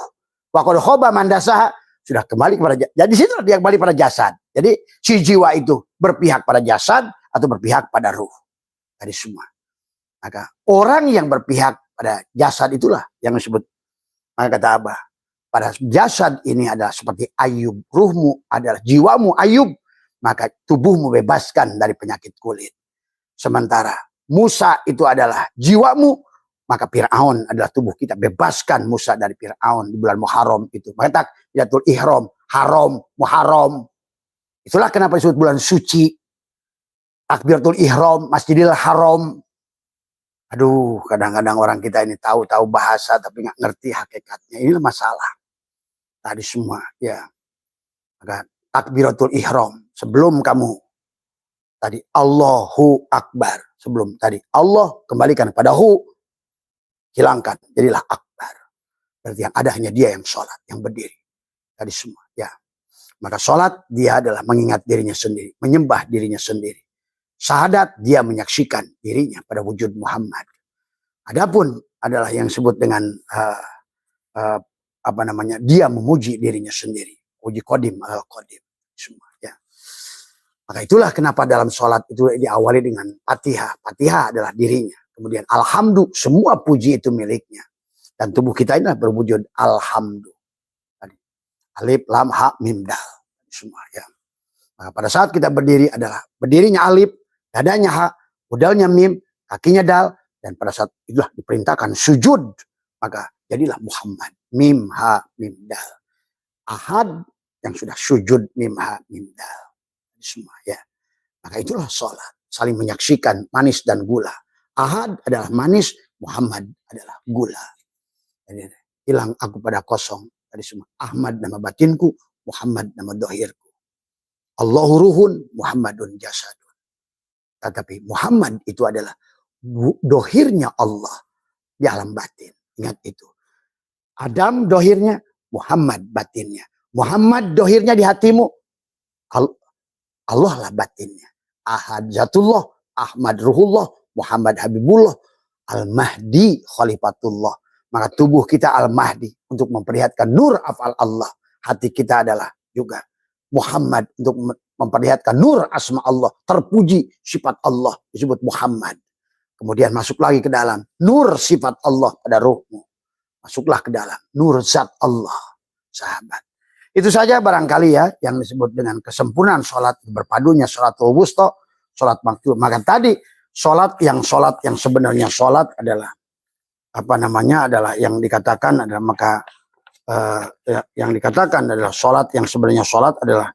Wa qad khaba man dasaha, sudah kembali kepada jadi situ dia kembali pada jasad. Jadi si jiwa itu berpihak pada jasad atau berpihak pada ruh. Tadi semua. Maka orang yang berpihak pada jasad itulah yang disebut. Maka kata Abah, pada jasad ini adalah seperti Ayub, ruhmu adalah jiwamu Ayub, maka tubuhmu bebaskan dari penyakit kulit. Sementara Musa itu adalah jiwamu, maka Fir'aun adalah tubuh kita. Bebaskan Musa dari Fir'aun di bulan Muharram itu. Maka takbiratul ihram, haram, Muharram. Itulah kenapa disebut bulan suci. Takbiratul ihram, Masjidil Haram. Aduh, kadang-kadang orang kita ini tahu bahasa tapi nggak ngerti hakikatnya. Inilah masalah. Tadi semua, ya. Maka takbiratul ihram, sebelum kamu tadi Allahu Akbar, sebelum tadi Allah kembalikan pada hu. Hilangkan, jadilah akbar. Berarti yang ada hanya dia yang sholat, yang berdiri. Tadi semua, ya. Maka sholat dia adalah mengingat dirinya sendiri, menyembah dirinya sendiri. Syahadat dia menyaksikan dirinya pada wujud Muhammad. Adapun adalah yang disebut dengan apa namanya, dia memuji dirinya sendiri. Uji kodim al kodim, semua, ya. Maka itulah kenapa dalam sholat itu diawali dengan Fatihah. Fatihah adalah dirinya. Kemudian alhamdulillah, semua puji itu miliknya. Dan tubuh kita ini berwujud alhamdulillah. Alif, lam, ha, mim, dal. Semua, ya. Nah, pada saat kita berdiri adalah berdirinya alif, dadanya ha, udalnya mim, kakinya dal. Dan pada saat itulah diperintahkan sujud. Maka jadilah Muhammad. Mim, ha, mim, dal. Ahad yang sudah sujud mim, ha, mim, dal. Semua, ya. Maka itulah sholat. Saling menyaksikan manis dan gula. Ahad adalah manis, Muhammad adalah gula. Jadi, hilang aku pada kosong. Tadi semua. Ahmad nama batinku, Muhammad nama dohirku. Allahu ruhun, Muhammadun jasadun. Tetapi Muhammad itu adalah dohirnya Allah di alam batin. Ingat itu. Adam dohirnya, Muhammad batinnya. Muhammad dohirnya di hatimu, Allah lah batinnya. Ahad zatullah, Ahmad ruhullah, Muhammad Habibullah, Al-Mahdi Khalifatullah, Maka tubuh kita Al-Mahdi untuk memperlihatkan nur afal Allah. Hati kita adalah juga Muhammad untuk memperlihatkan nur asma Allah. Terpuji sifat Allah disebut Muhammad. Kemudian masuk lagi ke dalam nur sifat Allah pada ruhmu. Masuklah ke dalam nur zat Allah, sahabat. Itu saja barangkali ya yang disebut dengan kesempurnaan sholat, berpadunya sholatul wusta, sholat maktubah. Maka tadi sholat yang sebenarnya sholat adalah apa namanya, adalah yang dikatakan adalah maka yang dikatakan adalah sholat yang sebenarnya sholat adalah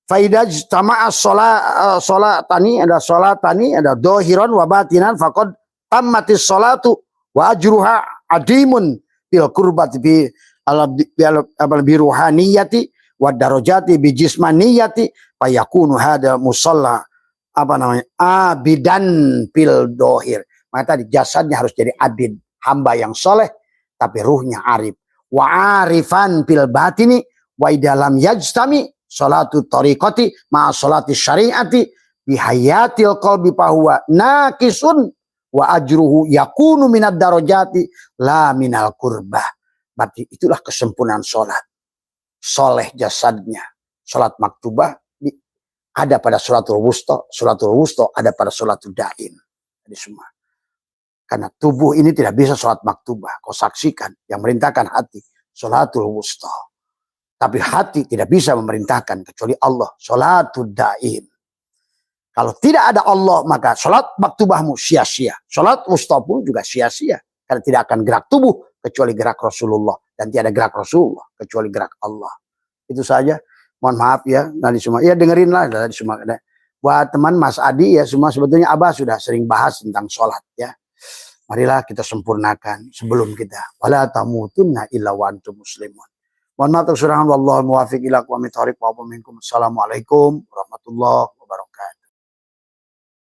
faidaj tama'a sholatani ada dohiron wa batinan faqad tammatis sholatu wa ajruha adimun bil qurbat bi ruhaniyati wa darajati bi jismaniyati fa yakunu hada musalla apa namanya abidan bil dohir. Maka tadi jasadnya harus jadi abid, hamba yang soleh tapi ruhnya arif. Wa arifan bil batini wa dalam yajtami salatu tariqati ma salati syariati bihayatil qalbi fahuwa naqisun wa ajruhu yakunu minad darajati la minal qurbah. Berarti itulah kesempurnaan sholat. Soleh jasadnya. Sholat maktubah ada pada sholatul wusta ada pada sholatul daim. Jadi semua. Karena tubuh ini tidak bisa sholat maktubah. Kau saksikan yang merintahkan hati sholatul wusta. Tapi hati tidak bisa memerintahkan kecuali Allah. Sholatul daim. Kalau tidak ada Allah maka sholat maktubahmu sia-sia. Sholat wusta pun juga sia-sia. Karena tidak akan gerak tubuh kecuali gerak Rasulullah. Dan tidak ada gerak Rasulullah kecuali gerak Allah. Itu saja. Mohon maaf ya. Nanti semua. Ya dengerinlah. Semua. Buat teman Mas Adi ya semua sebetulnya Abah sudah sering bahas tentang sholat ya. Marilah kita sempurnakan sebelum kita. Wala tamutunna illa wa antum muslimun. Mohon maaf kesurangan. Wallahu muwafiq ila aqwamit thoriq wa minkum. Assalamualaikum warahmatullahi wabarakatuh.